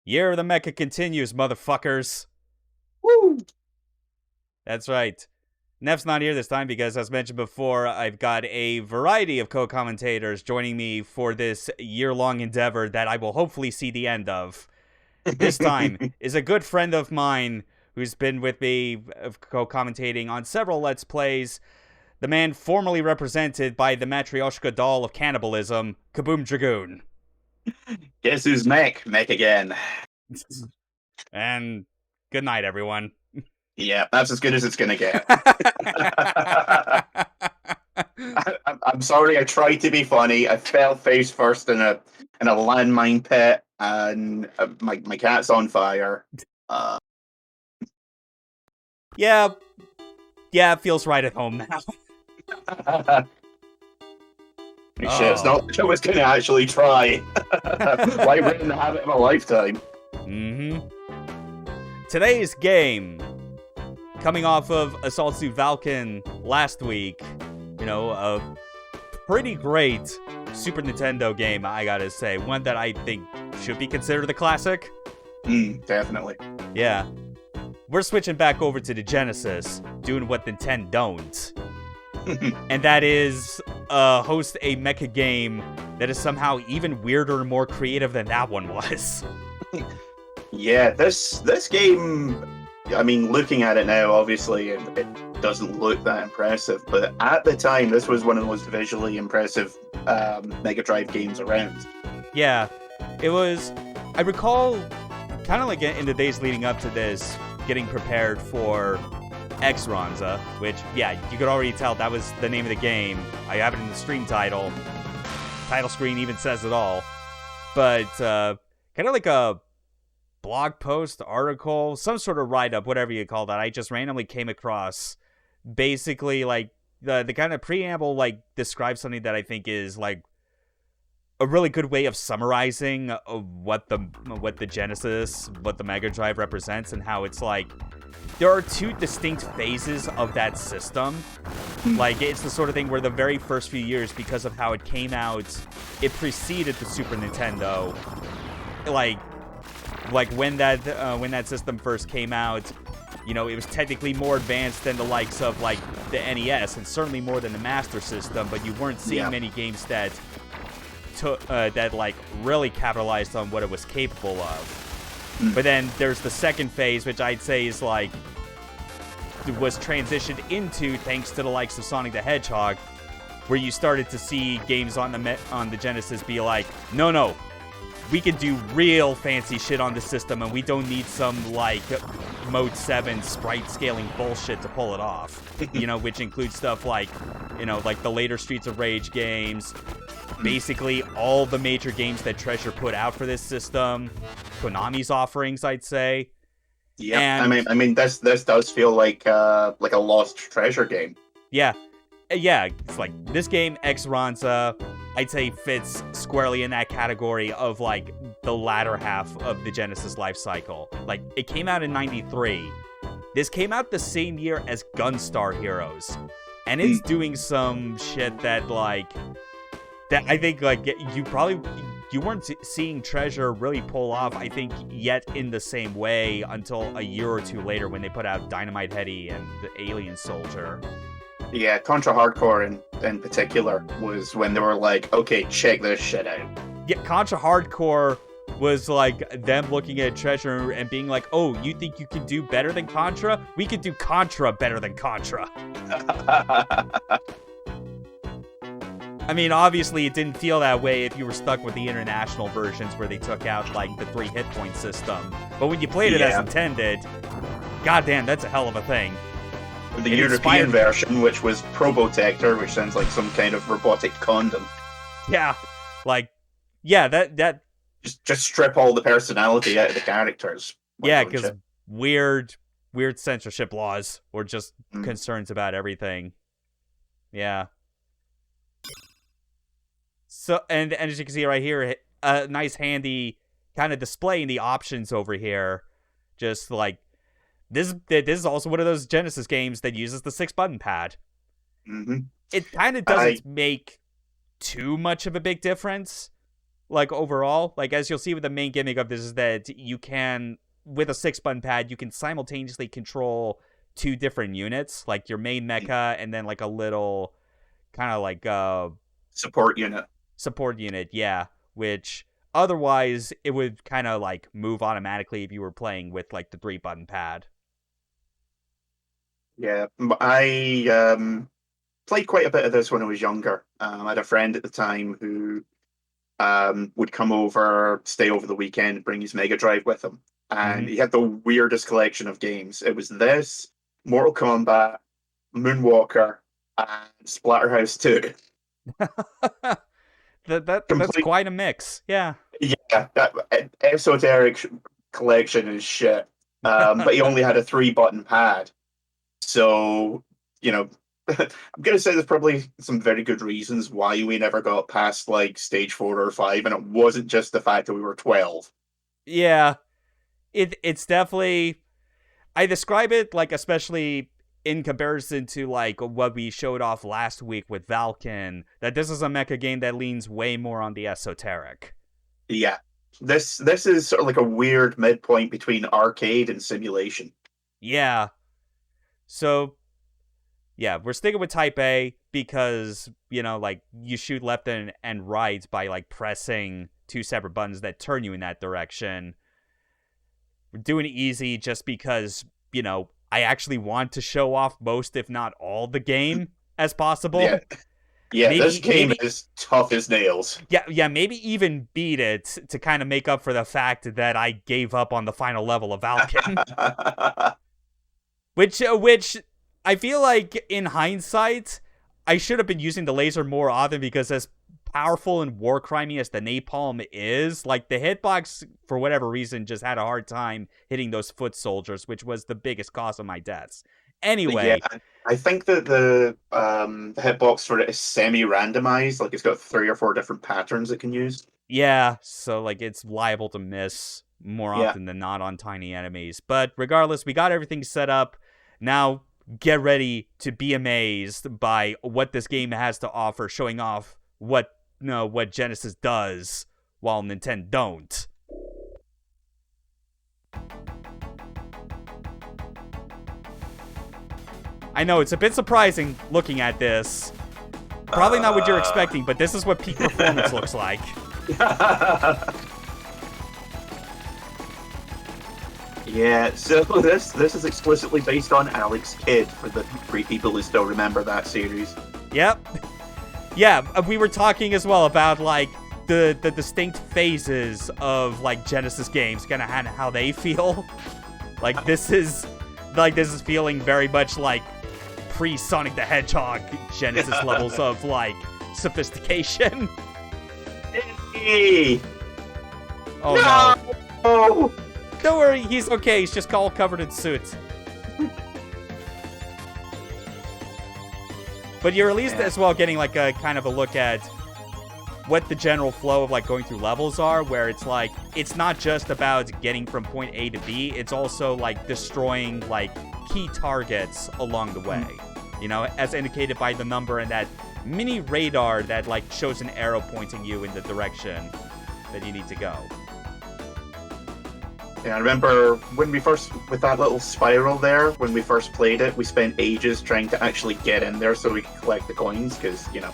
Year of the Mecha continues, motherfuckers. Woo! That's right. Neff's not here this time because, as mentioned before, I've got a variety of co-commentators joining me for this year-long endeavor that I will hopefully see the end of. This time is a good friend of mine who's been with me co-commentating on several Let's Plays. The man formerly represented by the Matryoshka doll of cannibalism, Kaboom Dragoon. Guess who's Mech? Mech again. And good night, everyone. Yeah, that's as good as it's gonna get. I'm sorry, I tried to be funny. I fell face first in a landmine pit, and my cat's on fire. Yeah, it feels right at home now. Shit, it's not like I was gonna actually try. Why ruin the habit of a lifetime? Today's game, coming off of Assault Suit Valken last week, a pretty great Super Nintendo game, I gotta say. One that I think should be considered a classic. Definitely. Yeah. We're switching back over to the Genesis, doing what Nintendo don't. And that is host a mecha game that is somehow even weirder and more creative than that one was. Yeah, this game, I mean, looking at it now, obviously, it doesn't look that impressive, but at the time, this was one of the most visually impressive Mega Drive games around. Yeah, it was. I recall, kind of like in the days leading up to this, getting prepared for X-Ronza, which, yeah, you could already tell that was the name of the game. I have it in the stream title. Title screen even says it all. But kind of like a blog post, article, some sort of write-up, whatever you call that, I just randomly came across. Basically, like, the kind of preamble, like, describes something that I think is, like, a really good way of summarizing what the Genesis, what the Mega Drive represents, and how it's like there are two distinct phases of that system. Like, it's the sort of thing where the very first few years, because of how it came out, it preceded the Super Nintendo. Like when that system first came out, You know, it was technically more advanced than the likes of, like, the NES, and certainly more than the Master System, but you weren't seeing many games that really capitalized on what it was capable of. But then there's the second phase, which I'd say is, like, was transitioned into thanks to the likes of Sonic the Hedgehog, where you started to see games on the Genesis be like, no, we can do real fancy shit on the system, and we don't need some, like, Mode 7 sprite scaling bullshit to pull it off. You know, which includes stuff like, you know, like the later Streets of Rage games, basically all the major games that Treasure put out for this system, Konami's offerings, I'd say. Yeah, I mean, this does feel like a lost treasure game. Yeah, it's like this game, X-Ranza, I'd say fits squarely in that category of, like, the latter half of the Genesis life cycle. Like, it came out in 93. This came out the same year as Gunstar Heroes. And it's doing some shit that, like, that I think, like, you weren't seeing Treasure really pull off, I think, yet in the same way until a year or two later when they put out Dynamite Headdy and the Alien Soldier. Yeah, Contra Hardcore in particular was when they were like, okay, check this shit out. Yeah, Contra Hardcore was like them looking at Treasure and being like, oh, you think you can do better than Contra? We could do Contra better than Contra. I mean, obviously it didn't feel that way if you were stuck with the international versions where they took out, like, the 3 hit point system. But when you played it as intended, goddamn, that's a hell of a thing. The European version, which was Probotector, which sounds like some kind of robotic condom. Yeah, like, yeah, that just strip all the personality out of the characters. Yeah, because weird censorship laws or just concerns about everything. Yeah. So, and as you can see right here, a nice handy kind of displaying the options over here. Just like, this is also one of those Genesis games that uses the 6-button pad. Mm-hmm. It kind of doesn't make too much of a big difference, like, overall. Like, as you'll see with the main gimmick of this is that you can, with a 6-button pad, you can simultaneously control 2 different units, like your main mecha and then, like, a little kind of like support unit, yeah, which otherwise it would kind of, like, move automatically if you were playing with, like, the 3-button pad. Yeah, I played quite a bit of this when I was younger. I had a friend at the time who would come over, stay over the weekend, bring his Mega Drive with him. And he had the weirdest collection of games. It was this, Mortal Kombat, Moonwalker, and Splatterhouse 2. That's quite a mix, yeah. Yeah, that esoteric collection is shit. But he only had a 3-button pad. So, you know, I'm going to say there's probably some very good reasons why we never got past, like, stage 4 or 5, and it wasn't just the fact that we were 12. Yeah, it's definitely, I describe it, like, especially in comparison to, like, what we showed off last week with Valken, that this is a mecha game that leans way more on the esoteric. Yeah, this is sort of like a weird midpoint between arcade and simulation. Yeah. So, yeah, we're sticking with Type A because, you know, like, you shoot left and right by, like, pressing 2 separate buttons that turn you in that direction. We're doing it easy just because, you know, I actually want to show off most, if not all, the game as possible. Yeah, this game is tough as nails. Yeah, maybe even beat it to kind of make up for the fact that I gave up on the final level of Valken. Which I feel like, in hindsight, I should have been using the laser more often, because as powerful and war crimey as the napalm is, like, the hitbox, for whatever reason, just had a hard time hitting those foot soldiers, which was the biggest cause of my deaths. Anyway. Yeah, I think that the hitbox for it is semi-randomized. Like, it's got 3 or 4 different patterns it can use. Yeah, so, like, it's liable to miss more often than not on tiny enemies. But regardless, we got everything set up. Now, get ready to be amazed by what this game has to offer, showing off what Genesis does while Nintendo don't. I know, it's a bit surprising looking at this. Probably not what you're expecting, but this is what peak performance looks like. Yeah, so this is explicitly based on Alex Kidd, for the three people who still remember that series. Yep. Yeah, we were talking as well about, like, the distinct phases of, like, Genesis games, kind of how they feel. Like, this is feeling very much like pre-Sonic the Hedgehog Genesis levels of, like, sophistication. Hey! Oh, no. Oh! Don't worry, he's okay. He's just all covered in soot. But you're at least as well getting, like, a kind of a look at what the general flow of, like, going through levels are, where it's like, it's not just about getting from point A to B, it's also, like, destroying, like, key targets along the way. You know, as indicated by the number and that mini radar that, like, shows an arrow pointing you in the direction that you need to go. Yeah, I remember when we first, with that little spiral there, when we first played it, we spent ages trying to actually get in there so we could collect the coins, because, you know,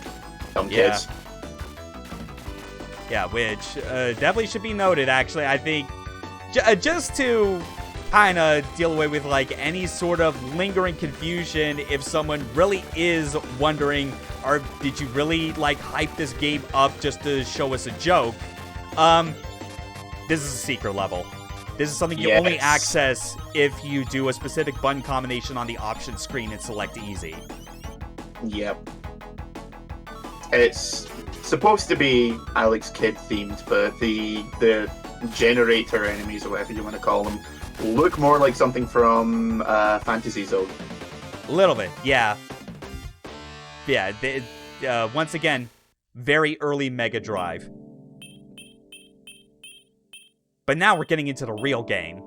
dumb kids. Yeah, which definitely should be noted, actually. I think just to kind of deal away with, like, any sort of lingering confusion if someone really is wondering, or did you really, like, hype this game up just to show us a joke? This is a secret level. This is something you only access if you do a specific button combination on the options screen and select easy. Yep. It's supposed to be Alex Kidd themed, but the generator enemies, or whatever you want to call them, look more like something from Fantasy Zone. A little bit, yeah. Yeah, once again, very early Mega Drive. But now we're getting into the real game.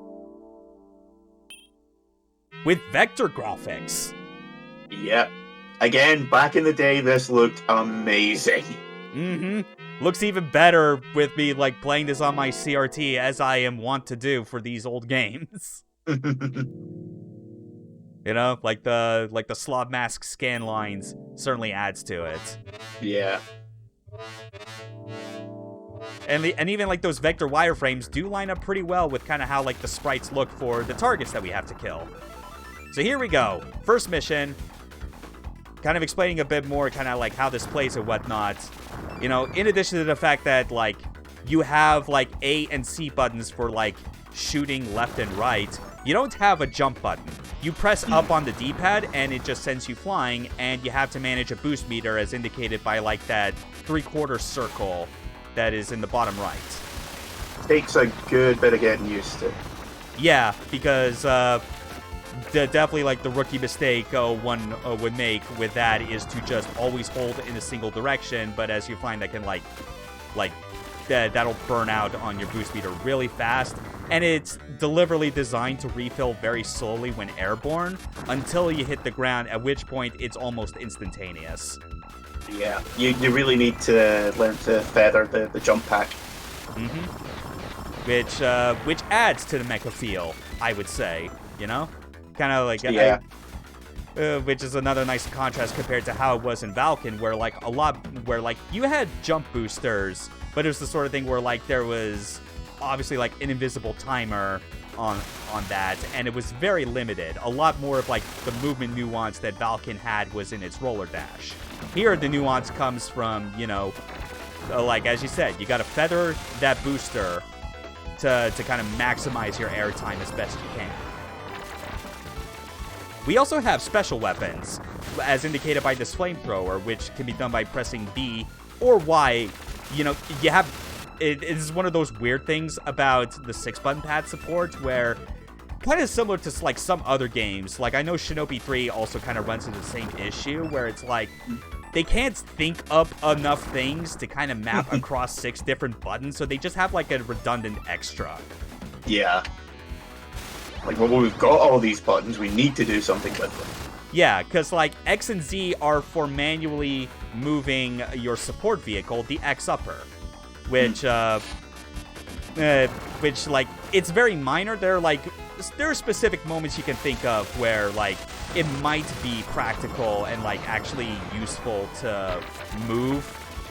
With vector graphics. Yep. Again, back in the day, this looked amazing. Mm-hmm. Looks even better with me, like, playing this on my CRT, as I am wont to do for these old games. You know, like the Slob Mask scan lines certainly adds to it. Yeah. And even, like, those vector wireframes do line up pretty well with kind of how, like, the sprites look for the targets that we have to kill. So here we go. First mission. Kind of explaining a bit more kind of, like, how this plays and whatnot. You know, in addition to the fact that, like, you have, like, A and C buttons for, like, shooting left and right, you don't have a jump button. You press up on the D-pad, and it just sends you flying, and you have to manage a boost meter as indicated by, like, that 3/4 circle that is in the bottom right. Takes a good bit of getting used to. Yeah, because definitely, like, the rookie mistake one would make with that is to just always hold in a single direction, but as you find that can, like that'll burn out on your boost meter really fast, and it's deliberately designed to refill very slowly when airborne until you hit the ground, at which point it's almost instantaneous. Yeah, you really need to learn to feather the jump pack. Mm-hmm. Which adds to the mecha feel, I would say, you know? Kind of like... Yeah. Which is another nice contrast compared to how it was in Valken, where, like, you had jump boosters, but it was the sort of thing where, like, there was obviously, like, an invisible timer on that, and it was very limited. A lot more of, like, the movement nuance that Valken had was in its roller dash. Here, the nuance comes from, you know, like, as you said, you gotta feather that booster to kind of maximize your airtime as best you can. We also have special weapons, as indicated by this flamethrower, which can be done by pressing B or Y. You know, you have... It is one of those weird things about the 6-button pad support, where kind of similar to, like, some other games. Like, I know Shinobi 3 also kind of runs into the same issue, where it's like, they can't think up enough things to kind of map across 6 different buttons, so they just have, like, a redundant extra. Yeah. Like, well, we've got all these buttons, we need to do something with them. Yeah, because, like, X and Z are for manually moving your support vehicle, the X upper, which, like, it's very minor. There are specific moments you can think of where, like, it might be practical and like actually useful to move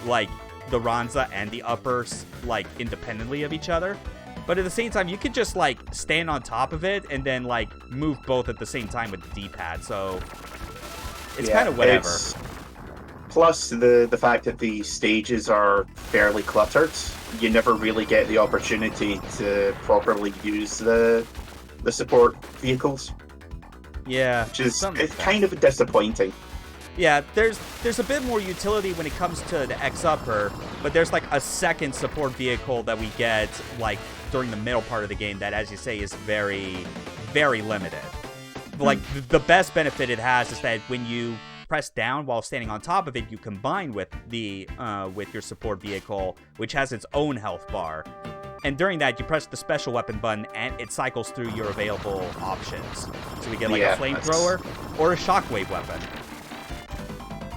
like the Ronza and the uppers like independently of each other. But at the same time, you could just like stand on top of it and then like move both at the same time with the D-pad. So it's kind of whatever. Plus the fact that the stages are fairly cluttered, you never really get the opportunity to properly use the support vehicles. Yeah, which is it's kind of disappointing. Yeah, there's a bit more utility when it comes to the X-Upper, but there's like a second support vehicle that we get like during the middle part of the game that, as you say, is very, very limited. Like the best benefit it has is that when you press down while standing on top of it, you combine with with your support vehicle, which has its own health bar. And during that, you press the special weapon button, and it cycles through your available options. So we get like a flamethrower or a shockwave weapon.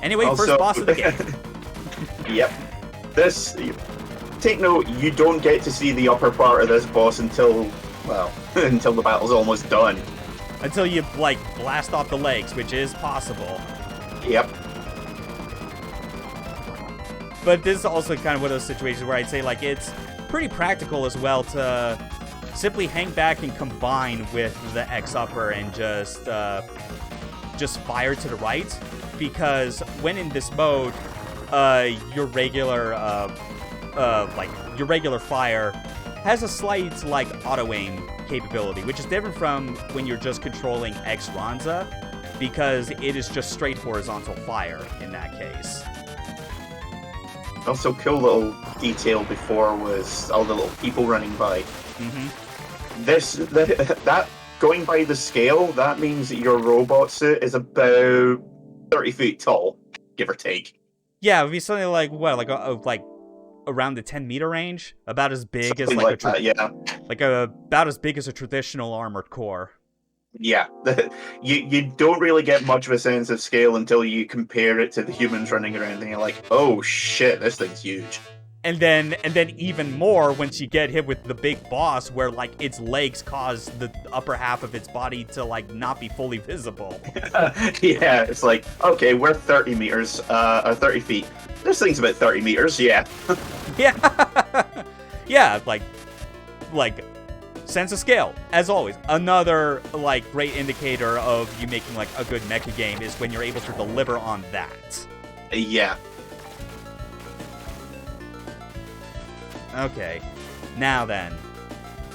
Anyway, also, first boss of the game. Yep. Take note, you don't get to see the upper part of this boss until the battle's almost done. Until you, like, blast off the legs, which is possible. Yep. But this is also kind of one of those situations where I'd say, like, it's pretty practical as well to simply hang back and combine with the X-Upper and just fire to the right. Because when in this mode, your regular fire has a slight, like, auto-aim capability, which is different from when you're just controlling X-Ronza, because it is just straight horizontal fire in that case. Also, cool little detail before was all the little people running by. Mm-hmm. That going by the scale, that means that your robot suit is about 30 feet tall, give or take. Yeah, it would be something like, what, like around the 10-meter range? About as big something as like about as big as a traditional armored core. Yeah, you don't really get much of a sense of scale until you compare it to the humans running around, and you're like, oh shit, this thing's huge. And then even more once you get hit with the big boss, where like its legs cause the upper half of its body to like not be fully visible. Yeah, it's like, okay, we're 30 meters, or 30 feet. This thing's about 30 meters, yeah. Yeah, yeah, like sense of scale, as always. Another like great indicator of you making like a good mecha game is when you're able to deliver on that. Yeah. Okay, now then,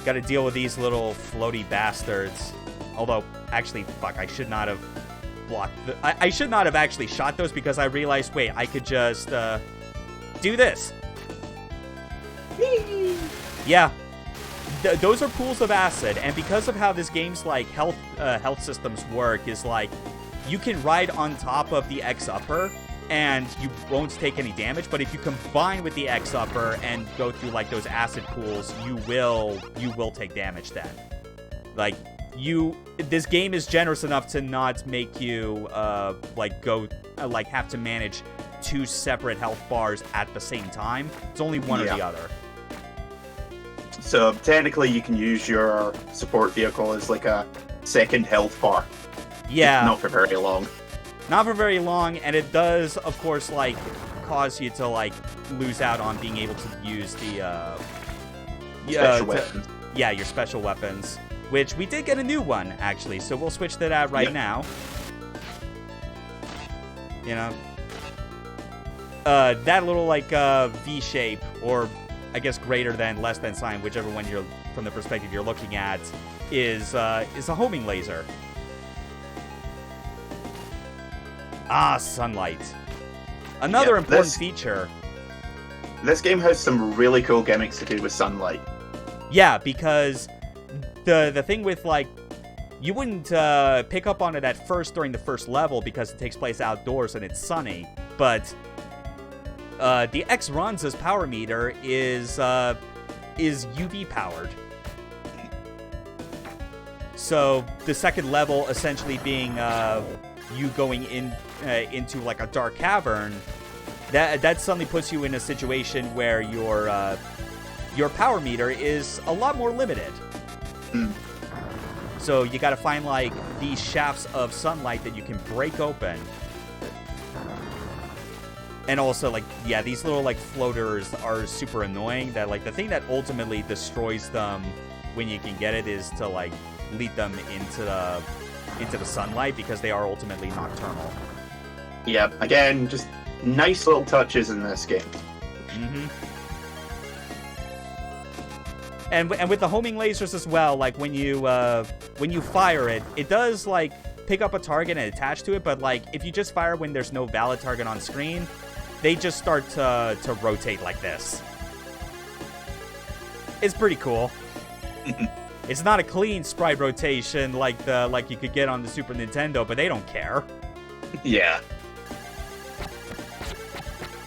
gotta deal with these little floaty bastards. Although, actually, fuck, I should not have blocked I should not have actually shot those, because I realized, wait, I could just do this. Yeah. Those are pools of acid, and because of how this game's like health systems work, is like you can ride on top of the X-Upper and you won't take any damage, but if you combine with the X-Upper and go through like those acid pools, you will take damage then. Like this game is generous enough to not make you have to manage two separate health bars at the same time. It's only one or the other. So technically you can use your support vehicle as like a second health bar. Yeah. Not for very long. Not for very long, and it does, of course, like, cause you to, like, lose out on being able to use the, special weapons. Yeah, your special weapons, which we did get a new one, actually, so we'll switch to that right now. You know? That little, like, V shape, or, I guess, greater than, less than sign, whichever one you're, from the perspective you're looking at, is a homing laser. Ah, sunlight. Another important feature. This game has some really cool gimmicks to do with sunlight. Yeah, because the thing with, like, you wouldn't pick up on it at first during the first level because it takes place outdoors and it's sunny, but the X-Ronza's power meter is UV powered. So the second level essentially being you going into like a dark cavern, that suddenly puts you in a situation where your power meter is a lot more limited. So you got to find like these shafts of sunlight that you can break open. And also, like, yeah, these little, like, floaters are super annoying. That, like, the thing that ultimately destroys them when you can get it is to, like, lead them into the sunlight, because they are ultimately nocturnal. Yeah, again, just nice little touches in this game. Mm-hmm. And with the homing lasers as well, like, when you fire it, it does, like, pick up a target and attach to it, but, like, if you just fire when there's no valid target on screen, they just start to rotate like this. It's pretty cool. It's not a clean sprite rotation like you could get on the Super Nintendo, but they don't care. Yeah.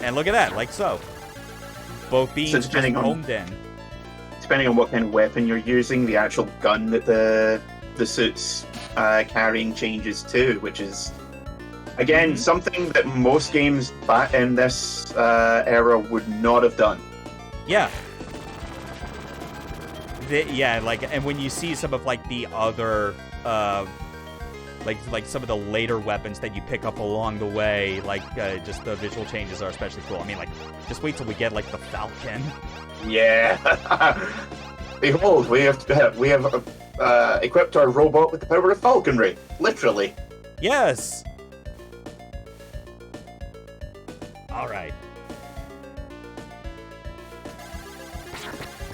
And look at that, like so. Both beams just homed in. Depending on what kind of weapon you're using, the actual gun that the suit's carrying changes too, which is, again, something that most games back in this era would not have done. Yeah. Yeah, like, and when you see some of, like, the other, like some of the later weapons that you pick up along the way, like, just the visual changes are especially cool. I mean, like, just wait till we get, like, the Falcon. Yeah. Behold, we have equipped our robot with the power of falconry, literally. Yes. All right.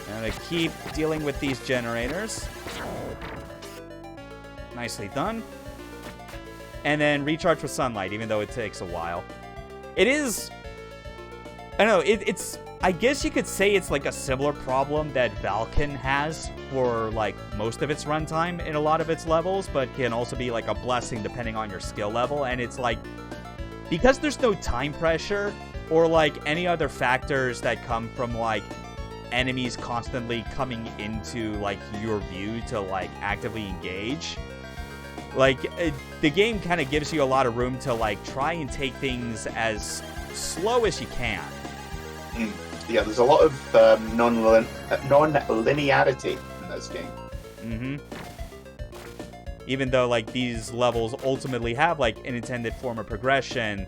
I'm gonna keep dealing with these generators. Nicely done. And then recharge with sunlight, even though it takes a while. It is... I don't know, it's... I guess you could say it's like a similar problem that Valken has for, like, most of its runtime in a lot of its levels, but can also be, like, a blessing depending on your skill level. And it's like, because there's no time pressure or, like, any other factors that come from, like, enemies constantly coming into, like, your view to, like, actively engage, like, the game kind of gives you a lot of room to, like, try and take things as slow as you can. Yeah, there's a lot of non-linearity in this game. Mm-hmm. Even though, like, these levels ultimately have, like, an intended form of progression,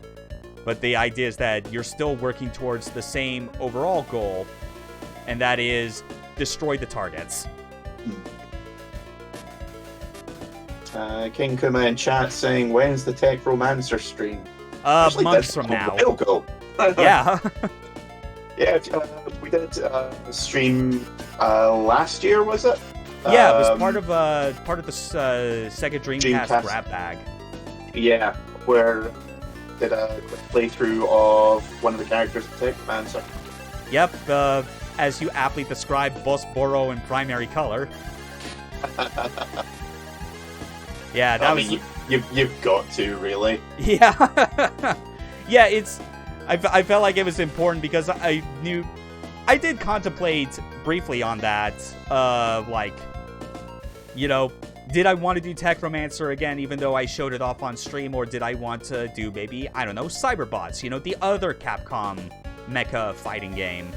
but the idea is that you're still working towards the same overall goal, and that is destroy the targets. King Kuma in chat saying, "When's the Tech Romancer stream?" Months from now. It'll go. Yeah. Yeah, we did a stream last year, was it? Yeah, it was part of the Sega Dreamcast grab bag. Yeah, where did a quick playthrough of one of the characters of Tech Romancer. Yep, as you aptly described, Boss Boro in primary color. Yeah, that was... mean, you've got to, really. Yeah. Yeah, it's... I felt like it was important because I knew... I did contemplate briefly on that, like, you know, did I want to do Tech Romancer again, even though I showed it off on stream, or did I want to do maybe, I don't know, Cyberbots, you know, the other Capcom mecha fighting game.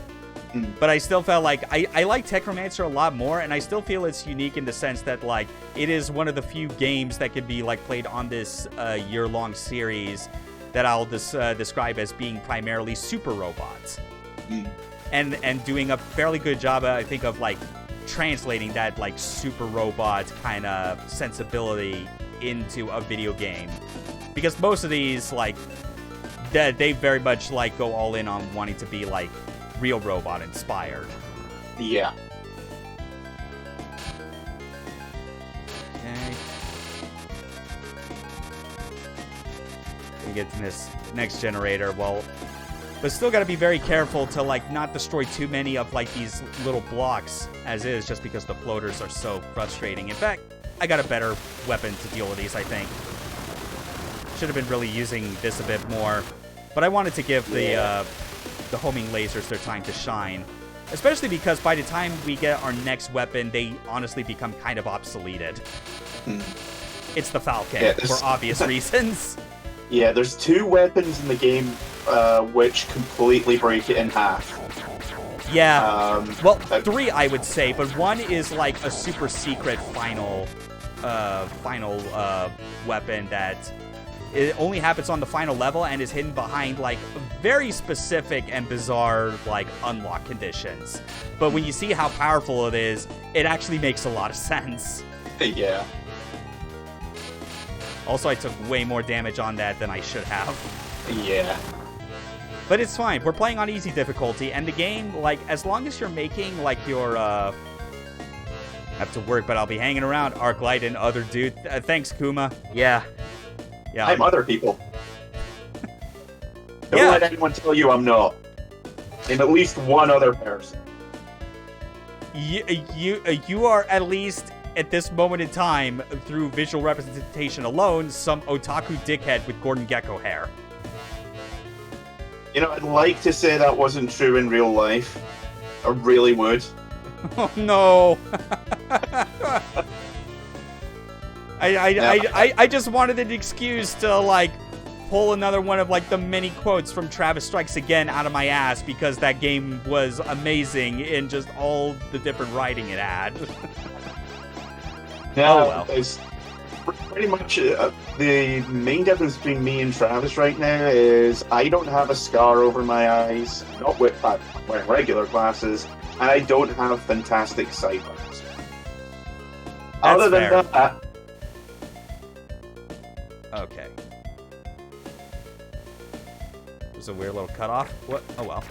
But I still felt like I like Tech Romancer a lot more, and I still feel it's unique in the sense that, like, it is one of the few games that could be, like, played on this year-long series that I'll describe as being primarily super robots. And doing a fairly good job, I think, of, like, translating that, like, super robot kind of sensibility into a video game. Because most of these, like, they very much, like, go all in on wanting to be, like, real robot inspired. Yeah. Okay. We get to this next generator. Well, but still got to be very careful to, like, not destroy too many of, like, these little blocks as is, just because the floaters are so frustrating. In fact, I got a better weapon to deal with these, I think. Should have been really using this a bit more, but I wanted to give the homing lasers their time to shine, especially because by the time we get our next weapon, they honestly become kind of obsoleted. It's the Falcon, for obvious reasons. Yeah, there's two weapons in the game which completely break it in half. Yeah, well, three I would say, but one is like a super secret final final weapon that it only happens on the final level and is hidden behind like very specific and bizarre like unlock conditions. But when you see how powerful it is, it actually makes a lot of sense. Yeah. Also, I took way more damage on that than I should have. Yeah. But it's fine. We're playing on easy difficulty, and the game, like, as long as you're making, like, your, I have to work, but I'll be hanging around Arclight and other dude. Thanks, Kuma. Yeah. Yeah. I'm other people. Don't Yeah. let anyone tell you I'm not. I'm at least one other person. You are at least, at this moment in time, through visual representation alone, some otaku dickhead with Gordon Gekko hair. You know, I'd like to say that wasn't true in real life. I really would. Oh no! I just wanted an excuse to like pull another one of like the many quotes from Travis Strikes Again out of my ass because that game was amazing in just all the different writing it had. Now, well. it's pretty much the main difference between me and Travis right now is I don't have a scar over my eyes, not with I'm wearing regular glasses, and I don't have fantastic sideburns. Other than fair. that, Okay. There's a weird little cutoff. What? Oh well.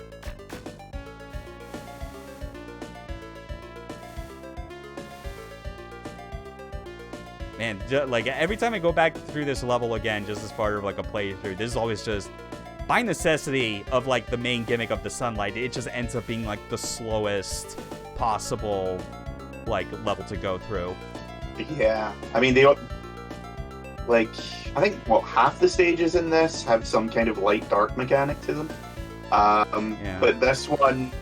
Man, like every time I go back through this level again, just as part of like a playthrough, this is always just by necessity of like the main gimmick of the sunlight. It just ends up being like the slowest possible like level to go through. yeah. I mean, they like I think half the stages in this have some kind of light dark mechanic to them. Yeah. But this one,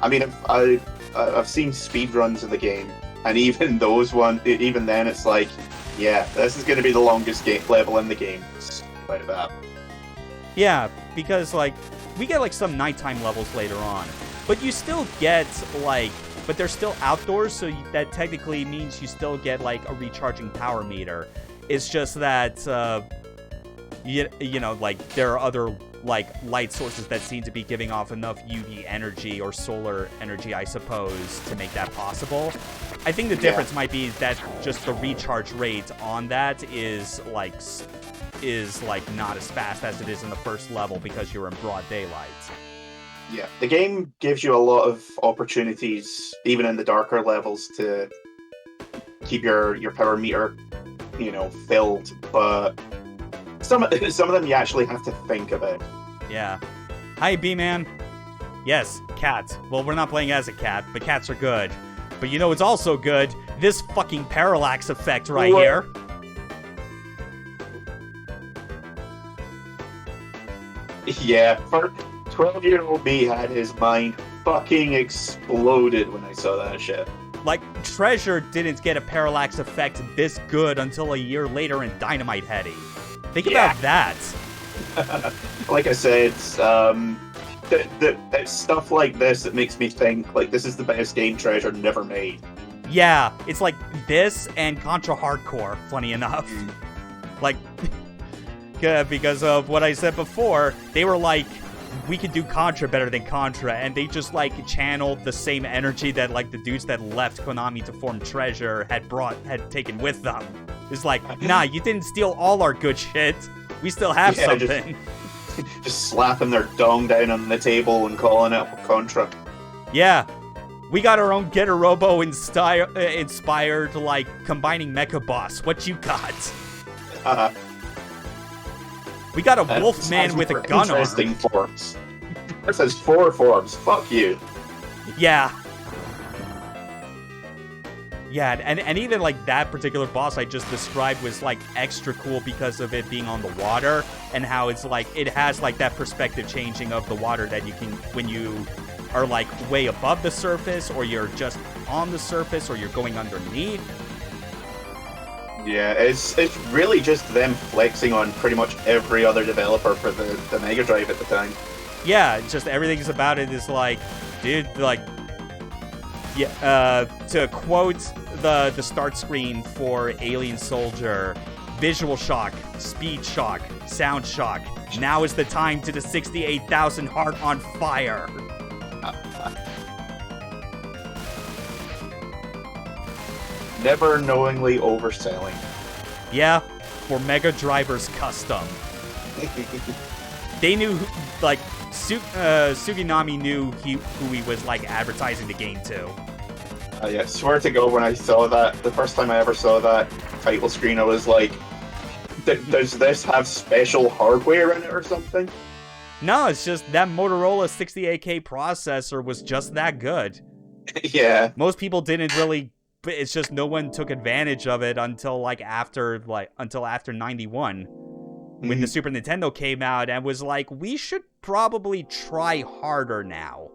I mean, I've seen speed runs of the game, and even those even then, it's like, yeah, this is going to be the longest level in the game. It's like that. Yeah, because like we get like some nighttime levels later on, but you still get like, but they're still outdoors, so that technically means you still get like a recharging power meter. It's just that you know, like there are other like light sources that seem to be giving off enough UV energy or solar energy, I suppose, to make that possible. I think the difference might be that just the recharge rate on that is like not as fast as it is in the first level because you're in broad daylight. Yeah, the game gives you a lot of opportunities, even in the darker levels, to keep your power meter, you know, filled. But some of them you actually have to think about. Yeah. Hi, B-Man. Yes, cat. Well, we're not playing as a cat, but cats are good. But you know what's also good? This fucking parallax effect right What? here. Yeah, for 12-year-old me had his mind fucking exploded when I saw that shit. Like, Treasure didn't get a parallax effect this good until a year later in Dynamite Heady. Think about that. Like I said, it's stuff like this that makes me think, like, this is the best game Treasure never made. Yeah, it's like this and Contra Hardcore, funny enough. Like, because of what I said before, they were like, we could do Contra better than Contra, and they just, like, channeled the same energy that, like, the dudes that left Konami to form Treasure had taken with them. It's like, nah, you didn't steal all our good shit. We still have something. Just slapping their dong down on the table and calling it Contra. Yeah. We got our own Getter Robo inspired, like, combining Mecha Boss. What you got? We got a wolf man with a gun arm. Interesting forms. This has 4 forms. Fuck you. Yeah. Yeah, and even like that particular boss I just described was like extra cool because of it being on the water and how it's like it has like that perspective changing of the water that you can when you are like way above the surface or you're just on the surface or you're going underneath. Yeah, it's really just them flexing on pretty much every other developer for the Mega Drive at the time. Yeah, just everything's about it is like, dude, like, Yeah, to quote the start screen for Alien Soldier, visual shock, speed shock, sound shock. Now is the time to the 68,000 heart on fire. Never knowingly overselling. Yeah, for Mega Driver's Custom. They knew, like, Suginami knew who he was, like, advertising the game to. Yeah, swear to God, when I saw that, the first time I ever saw that title screen, I was like, does this have special hardware in it or something? No, it's just that Motorola 68K processor was just that good. Yeah. Most people didn't really, it's just no one took advantage of it until after 91. When the Super Nintendo came out and was like, we should probably try harder now.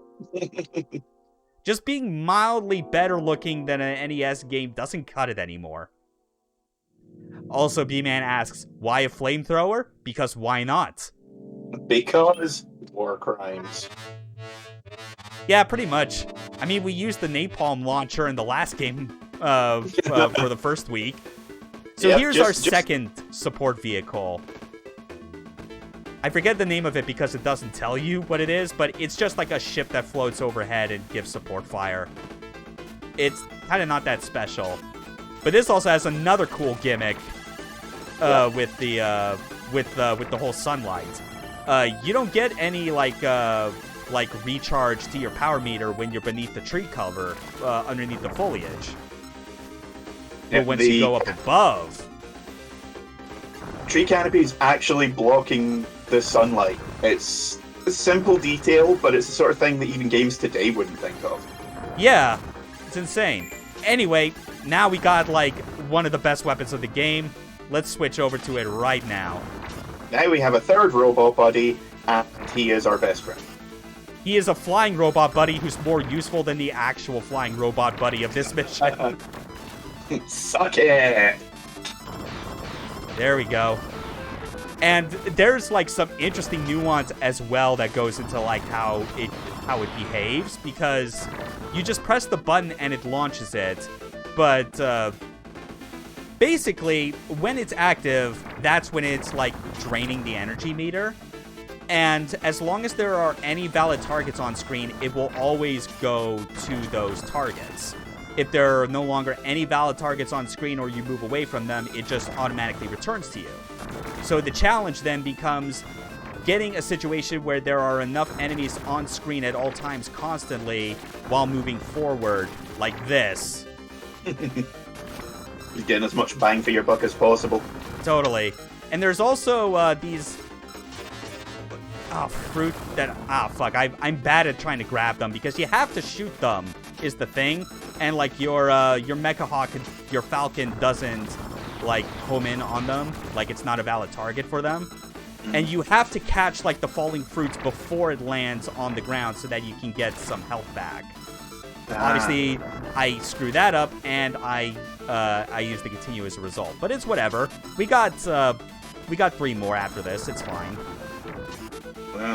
Just being mildly better looking than an NES game doesn't cut it anymore. Also, B-Man asks, why a flamethrower? Because why not? Because war crimes. Yeah, pretty much. I mean, we used the napalm launcher in the last game for the first week. So yep, here's our second support vehicle. I forget the name of it because it doesn't tell you what it is, but it's just like a ship that floats overhead and gives support fire. It's kind of not that special. But this also has another cool gimmick with the whole sunlight. You don't get any like recharge to your power meter when you're beneath the tree cover, underneath the foliage. But once you go up above, tree canopy is actually blocking the sunlight. It's a simple detail, but it's the sort of thing that even games today wouldn't think of. Yeah, it's insane. Anyway, now we got like one of the best weapons of the game. Let's switch over to it right now. Now we have a third robot buddy, and he is our best friend. He is a flying robot buddy who's more useful than the actual flying robot buddy of this mission. Suck it! There we go. And there's like some interesting nuance as well that goes into like how it behaves, because you just press the button and it launches it. But basically, when it's active, that's when it's like draining the energy meter. And as long as there are any valid targets on screen, it will always go to those targets. If there are no longer any valid targets on screen or you move away from them, it just automatically returns to you. So the challenge then becomes getting a situation where there are enough enemies on screen at all times constantly while moving forward like this. You're getting as much bang for your buck as possible. Totally. And there's also these fruit that... fuck. I'm bad at trying to grab them because you have to shoot them is the thing. And like your Mecha Hawk, your Falcon doesn't like home in on them. Like it's not a valid target for them. And you have to catch like the falling fruits before it lands on the ground so that you can get some health back. Obviously, I screw that up and I use the continue as a result. But it's whatever. We got 3 more after this. It's fine.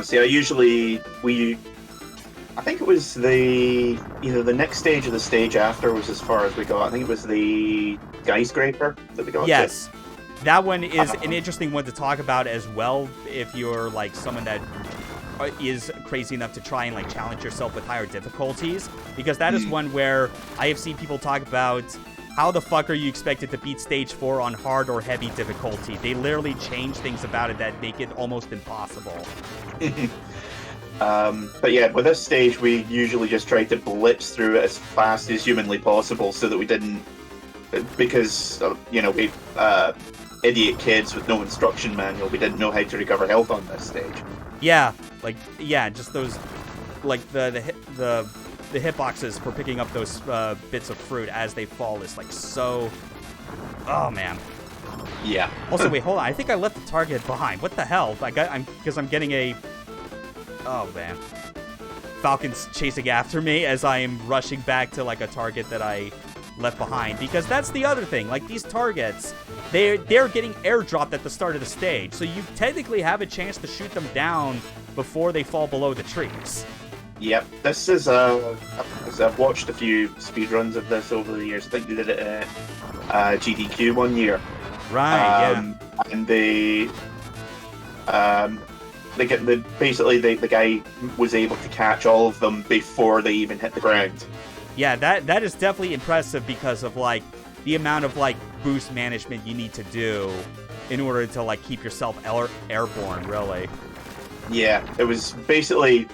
See, I think it was either the next stage or the stage after was as far as we got. I think it was the skyscraper that we got. Yes. That one is an interesting one to talk about as well if you're like someone that is crazy enough to try and like challenge yourself with higher difficulties, because that is one where I have seen people talk about how the fuck are you expected to beat stage 4 on hard or heavy difficulty. They literally change things about it that make it almost impossible. But yeah, with this stage, we usually just tried to blitz through it as fast as humanly possible so that we didn't, because, we, idiot kids with no instruction manual, we didn't know how to recover health on this stage. Yeah, just those, like, the hitboxes for picking up those bits of fruit as they fall is, like, so... Oh, man. Yeah. Also, wait, hold on. I think I left the target behind. What the hell? Because I'm getting a... Oh, man. Falcon's chasing after me as I am rushing back to, like, a target that I left behind. Because that's the other thing. Like, these targets, they're getting airdropped at the start of the stage. So you technically have a chance to shoot them down before they fall below the trees. Yep. This because I've watched a few speedruns of this over the years. I think they did it at GDQ one year. Right. And they get the guy was able to catch all of them before they even hit the ground. Yeah, that is definitely impressive because of like the amount of like boost management you need to do in order to like keep yourself airborne, really. Yeah, it was basically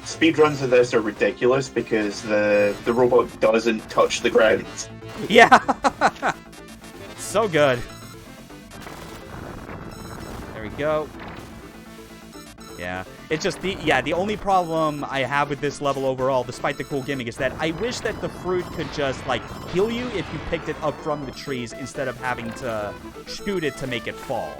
speedruns of this are ridiculous because the robot doesn't touch the ground. Yeah. So good. There we go. Yeah, it's just the only problem I have with this level overall, despite the cool gimmick, is that I wish that the fruit could just like heal you if you picked it up from the trees instead of having to shoot it to make it fall.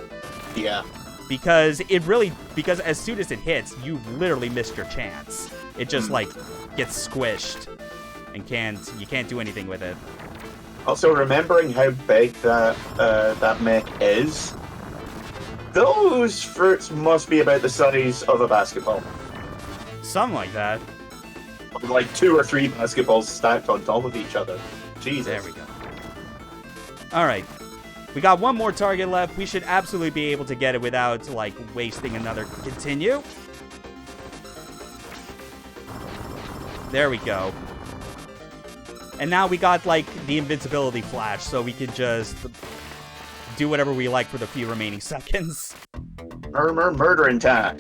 Yeah. Because as soon as it hits, you literally missed your chance. It just like gets squished and you can't do anything with it. Also, remembering how big that mech is, those fruits must be about the size of a basketball. Something like that. Like 2 or 3 basketballs stacked on top of each other. Jesus. There we go. All right. We got one more target left. We should absolutely be able to get it without, like, wasting another continue. There we go. And now we got, like, the invincibility flash, so we can just do whatever we like for the few remaining seconds. Murdering time.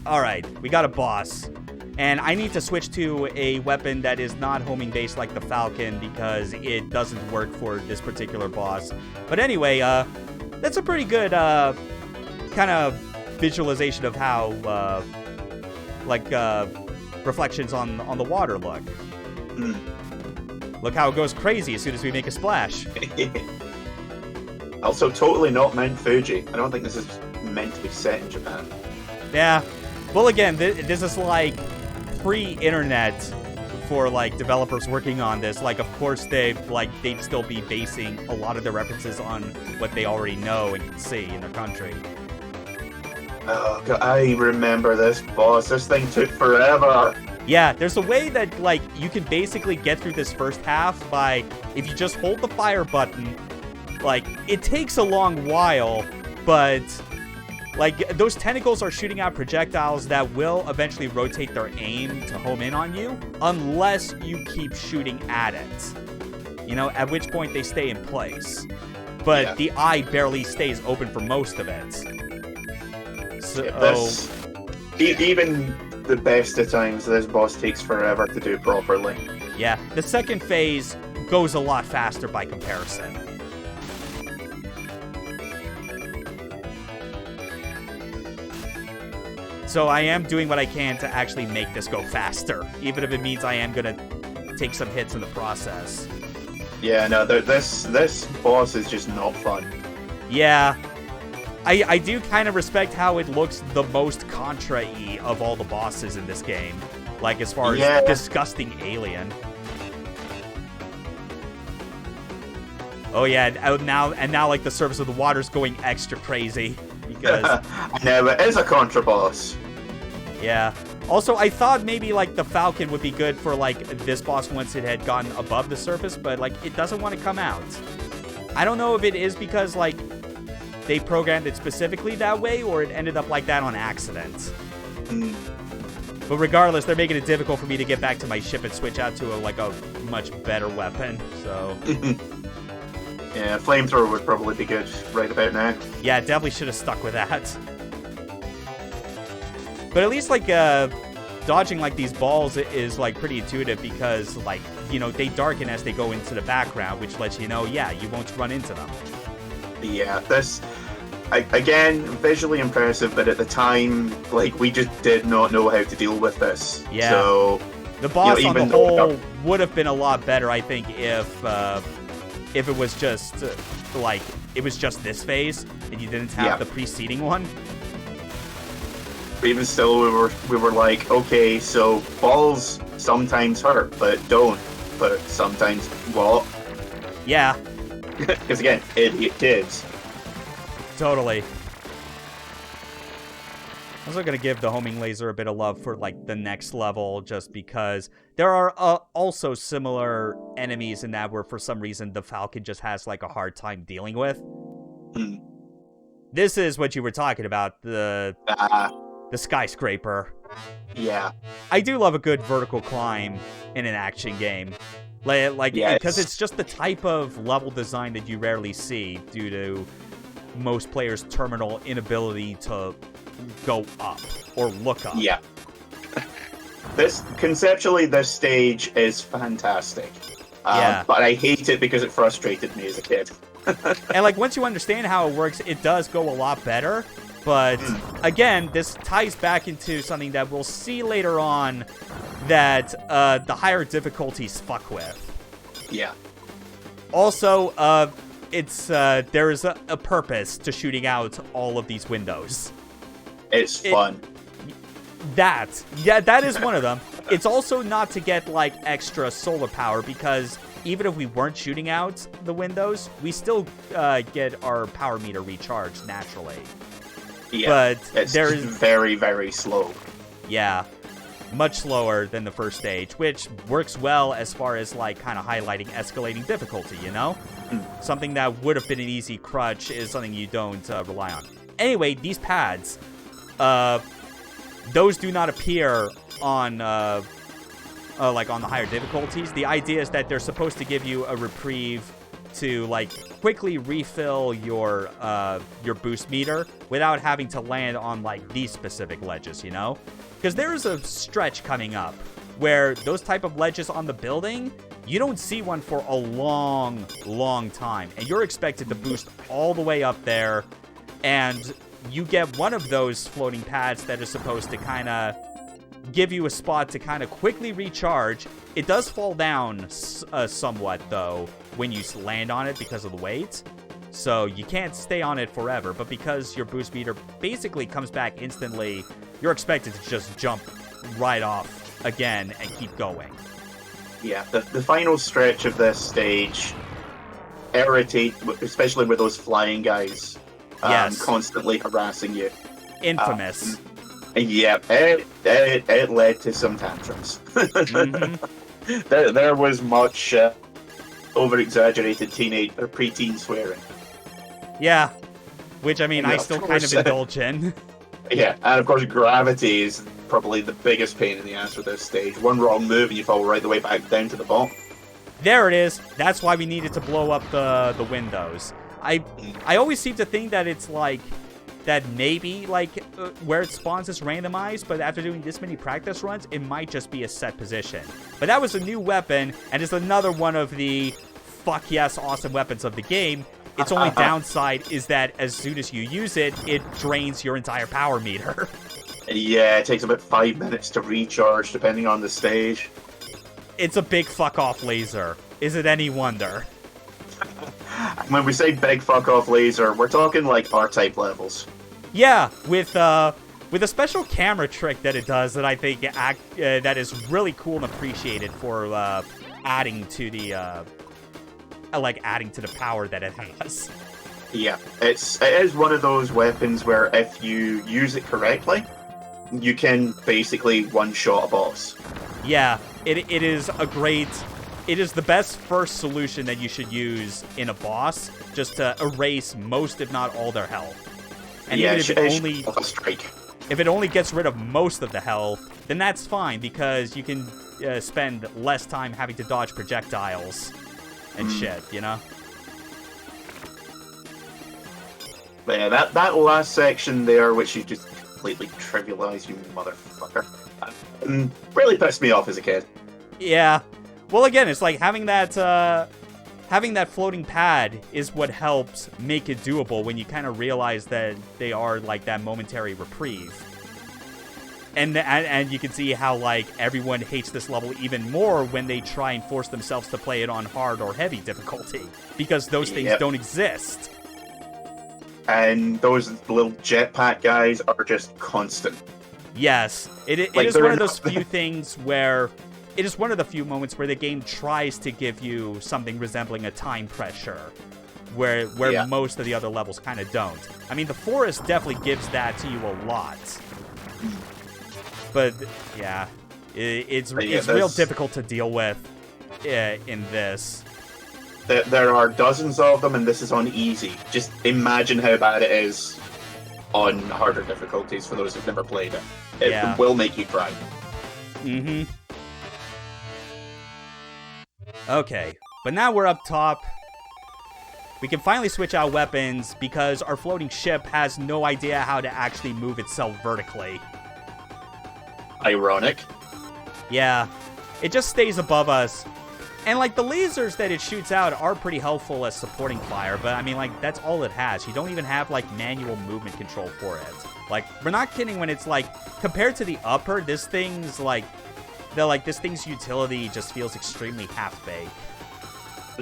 Alright, we got a boss. And I need to switch to a weapon that is not homing based like the Falcon because it doesn't work for this particular boss. But anyway, that's a pretty good kind of visualization of how reflections on the water look. Look how it goes crazy as soon as we make a splash. Also, totally not Mount Fuji. I don't think this is meant to be set in Japan. Yeah. Well, again, this is like pre-internet for like developers working on this. Like, of course, they'd still be basing a lot of their references on what they already know and can see in their country. Oh God, I remember this boss. This thing took forever. Yeah, there's a way that like you can basically get through this first half by if you just hold the fire button. Like, it takes a long while, but like those tentacles are shooting out projectiles that will eventually rotate their aim to home in on you unless you keep shooting at it. You know, at which point they stay in place. But the eye barely stays open for most of it. So even the best of times, this boss takes forever to do properly. Yeah, the second phase goes a lot faster by comparison. So I am doing what I can to actually make this go faster, even if it means I am going to take some hits in the process. Yeah, no, this boss is just not fun. Yeah. I do kind of respect how it looks the most Contra-y of all the bosses in this game. Like, as far as disgusting alien. Oh, yeah, and now, like, the surface of the water's going extra crazy. Because... I know, it is a Contra boss. Yeah. Also, I thought maybe, like, the Falcon would be good for, like, this boss once it had gotten above the surface, but, like, it doesn't want to come out. I don't know if it is because, like, they programmed it specifically that way, or it ended up like that on accident. But regardless, they're making it difficult for me to get back to my ship and switch out to a much better weapon, so... Yeah, flamethrower would probably be good right about now. Yeah, definitely should have stuck with that. But at least, like, dodging, like, these balls is, like, pretty intuitive because, like, you know, they darken as they go into the background, which lets you know, yeah, you won't run into them. Yeah, this, again, visually impressive, but at the time, like, we just did not know how to deal with this. Yeah. So, the boss on the whole would have been a lot better, I think, if it was just, like, it was just this phase, and you didn't have the preceding one. But even still, we were like, okay, so balls sometimes hurt, but don't. But sometimes what? Yeah. Because again, idiot kids. Totally. I'm also going to give the homing laser a bit of love for, like, the next level, just because there are also similar enemies in that where, for some reason, the Falcon just has, like, a hard time dealing with. This is what you were talking about, the skyscraper. Yeah. I do love a good vertical climb in an action game. Because it's just the type of level design that you rarely see due to most players' terminal inability to go up or look up. Yeah. Conceptually, this stage is fantastic. But I hate it because it frustrated me as a kid. And, like, once you understand how it works, it does go a lot better. But, again, this ties back into something that we'll see later on that the higher difficulties fuck with. Yeah. Also, there is a purpose to shooting out all of these windows. It's fun. That is one of them. It's also not to get, like, extra solar power, because even if we weren't shooting out the windows, we still get our power meter recharged naturally. Yeah, but it's very, very slow. Yeah, much slower than the first stage, which works well as far as, like, kind of highlighting escalating difficulty, you know? Something that would have been an easy crutch is something you don't rely on. Anyway, these pads, those do not appear on, like, on the higher difficulties. The idea is that they're supposed to give you a reprieve to, like, quickly refill your boost meter without having to land on, like, these specific ledges, you know? Because there is a stretch coming up where those type of ledges on the building, you don't see one for a long, long time. And you're expected to boost all the way up there, and you get one of those floating pads that is supposed to kind of give you a spot to kind of quickly recharge. It does fall down somewhat, though, when you land on it because of the weight. So you can't stay on it forever, but because your boost meter basically comes back instantly, you're expected to just jump right off again and keep going. Yeah, the final stretch of this stage irritate, especially with those flying guys constantly harassing you. Infamous. Yeah, it led to some tantrums. There was much over-exaggerated teenage or preteen swearing. Yeah, which, I mean, I still kind of indulge in. Yeah, and of course gravity is probably the biggest pain in the ass with this stage. One wrong move and you fall right the way back down to the bottom. There it is. That's why we needed to blow up the windows. I always seem to think that it's like that maybe, like, where it spawns is randomized, but after doing this many practice runs, it might just be a set position. But that was a new weapon, and it's another one of the fuck yes awesome weapons of the game. Its only downside is that as soon as you use it, it drains your entire power meter. Yeah, it takes about 5 minutes to recharge, depending on the stage. It's a big fuck-off laser. Is it any wonder? When we say big fuck-off laser, we're talking, like, R-type levels. Yeah, with a special camera trick that it does that I think that is really cool and appreciated for adding to the power that it has. Yeah, it is one of those weapons where if you use it correctly, you can basically one-shot a boss. Yeah, it is the best first solution that you should use in a boss, just to erase most, if not all, their health. And yeah, even if it only gets rid of most of the health, then that's fine, because you can spend less time having to dodge projectiles and shit, you know? But yeah, that last section there, which you just completely trivialized, you motherfucker, really pissed me off as a kid. Yeah. Well, again, it's like having that floating pad is what helps make it doable when you kind of realize that they are like that momentary reprieve. And you can see how, like, everyone hates this level even more when they try and force themselves to play it on hard or heavy difficulty, because those things don't exist. And those little jetpack guys are just constant. Yes, it is one of those few things where it is one of the few moments where the game tries to give you something resembling a time pressure, where most of the other levels kind of don't. I mean, the forest definitely gives that to you a lot. But yeah, it's real difficult to deal with in this. There are dozens of them, and this is on easy. Just imagine how bad it is on harder difficulties for those who've never played it. It will make you cry. Mm-hmm. Okay, but now we're up top. We can finally switch out weapons because our floating ship has no idea how to actually move itself vertically. Ironic. Yeah, it just stays above us. And, like, the lasers that it shoots out are pretty helpful as supporting fire, but, I mean, like, that's all it has. You don't even have, like, manual movement control for it. Like, we're not kidding when it's, like, compared to the upper, this thing's, this thing's utility just feels extremely half-baked.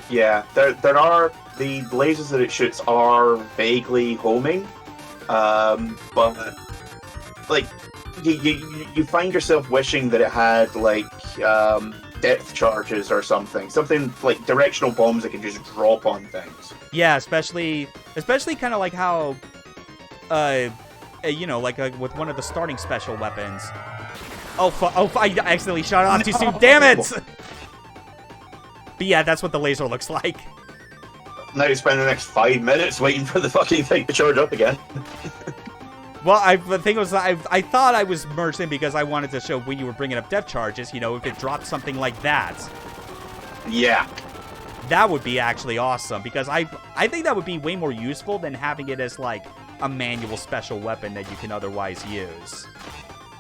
Yeah, there are, the lasers that it shoots are vaguely homing, but, like, you find yourself wishing that it had, like, depth charges or something like directional bombs that can just drop on things. Yeah, especially kind of like how, with one of the starting special weapons. I accidentally shot it off too soon. Damn it! But yeah, that's what the laser looks like. Now you spend the next 5 minutes waiting for the fucking thing to charge up again. Well, the thing was, I thought I was merged in because I wanted to show when you were bringing up depth charges, if it dropped something like that. Yeah. That would be actually awesome, because I think that would be way more useful than having it as, like, a manual special weapon that you can otherwise use.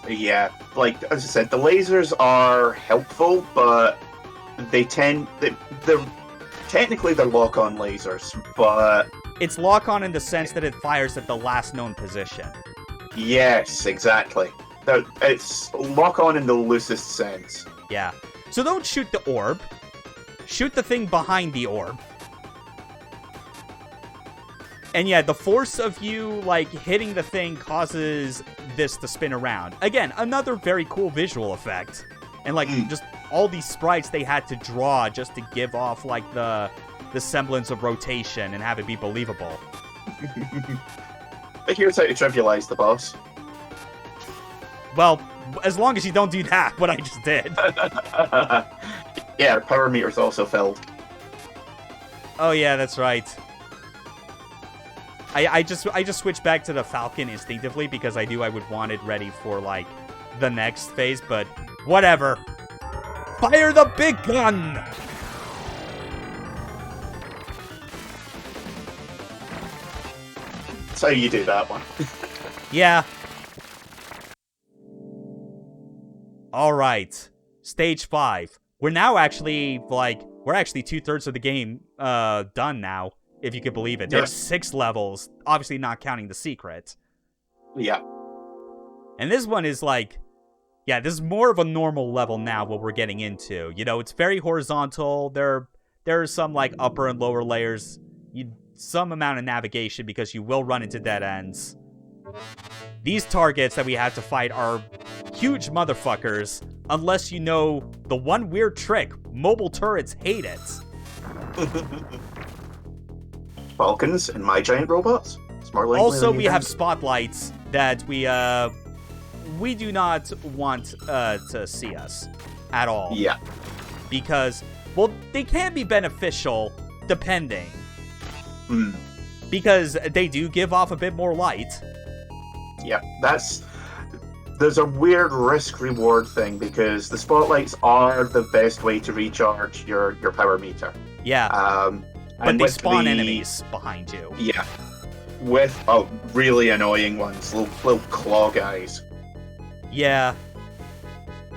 Yeah, like, as I said, the lasers are helpful, but they're technically they're lock-on lasers, but... It's lock-on in the sense that it fires at the last known position. Yes, exactly. It's lock-on in the loosest sense. Yeah. So don't shoot the orb. Shoot the thing behind the orb. And yeah, the force of you, like, hitting the thing causes this to spin around. Again, another very cool visual effect. And, like, just all these sprites they had to draw just to give off, like, the semblance of rotation and have it be believable. But here's how to trivialize the boss. Well, as long as you don't do that, what I just did. Yeah, the power meter's also filled. Oh yeah, that's right. I just switched back to the Falcon instinctively because I knew I would want it ready for, like, the next phase, but whatever. Fire the big gun! That's how you do that one. Yeah. Alright. Stage 5. We're now actually, we're actually 2/3 of the game done now, if you could believe it. There's 6 levels, obviously not counting the secret. Yeah. And this one is this is more of a normal level now, what we're getting into. It's very horizontal. There are some, upper and lower layers. Some amount of navigation because you will run into dead ends. These targets that we have to fight are huge motherfuckers, unless you know the one weird trick. Mobile turrets hate it. Falcons and my giant robots. Also, we have spotlights that we do not want to see us at all. Yeah. Because, well, they can be beneficial depending. Because they do give off a bit more light. Yeah, there's a weird risk-reward thing because the spotlights are the best way to recharge your power meter. Yeah. But they spawn enemies behind you. Yeah. With really annoying ones, little claw guys. Yeah.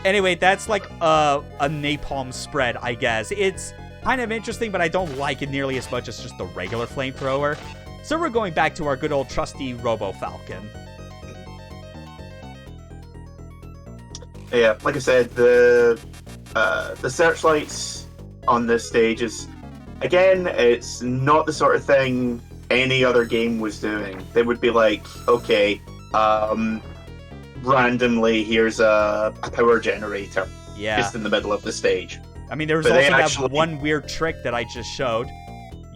Anyway, that's like a napalm spread, I guess. It's kind of interesting, but I don't like it nearly as much as just the regular flamethrower. So we're going back to our good old trusty Robo Falcon. Yeah, like I said, the searchlights on this stage is, again, it's not the sort of thing any other game was doing. They would be like, okay, randomly, here's a power generator. Yeah. Just in the middle of the stage. I mean, there was also that one weird trick that I just showed.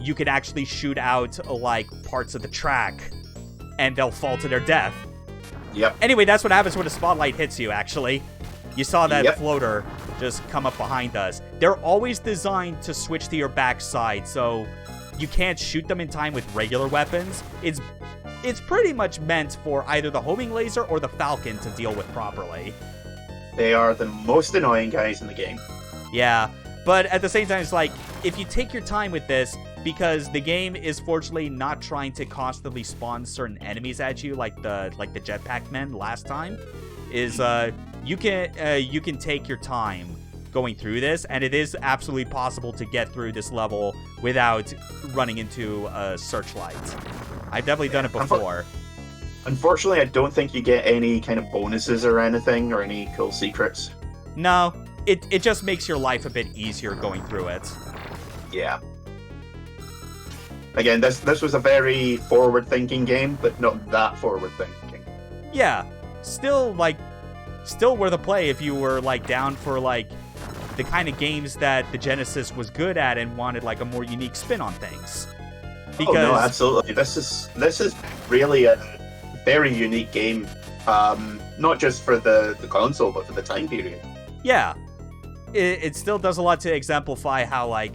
You could actually shoot out, parts of the track, and they'll fall to their death. Yep. Anyway, that's what happens when a spotlight hits you, actually. You saw that Yep. floater just come up behind us. They're always designed to switch to your backside, so you can't shoot them in time with regular weapons. It's pretty much meant for either the homing laser or the falcon to deal with properly. They are the most annoying guys in the game. Yeah, but at the same time, it's like, if you take your time with this, because the game is fortunately not trying to constantly spawn certain enemies at you like the jetpack men last time, is you can take your time going through this, and it is absolutely possible to get through this level without running into a searchlight. I've definitely done it before. Unfortunately, I don't think you get any kind of bonuses or anything, or any cool secrets. No, it just makes your life a bit easier going through it. Yeah. Again, this was a very forward-thinking game, but not that forward-thinking. Yeah, still worth a play if you were like down for like the kind of games that the Genesis was good at and wanted like a more unique spin on things. Because Oh no, absolutely. This is really a very unique game, not just for the console, but for the time period. yeah, it still does a lot to exemplify how like,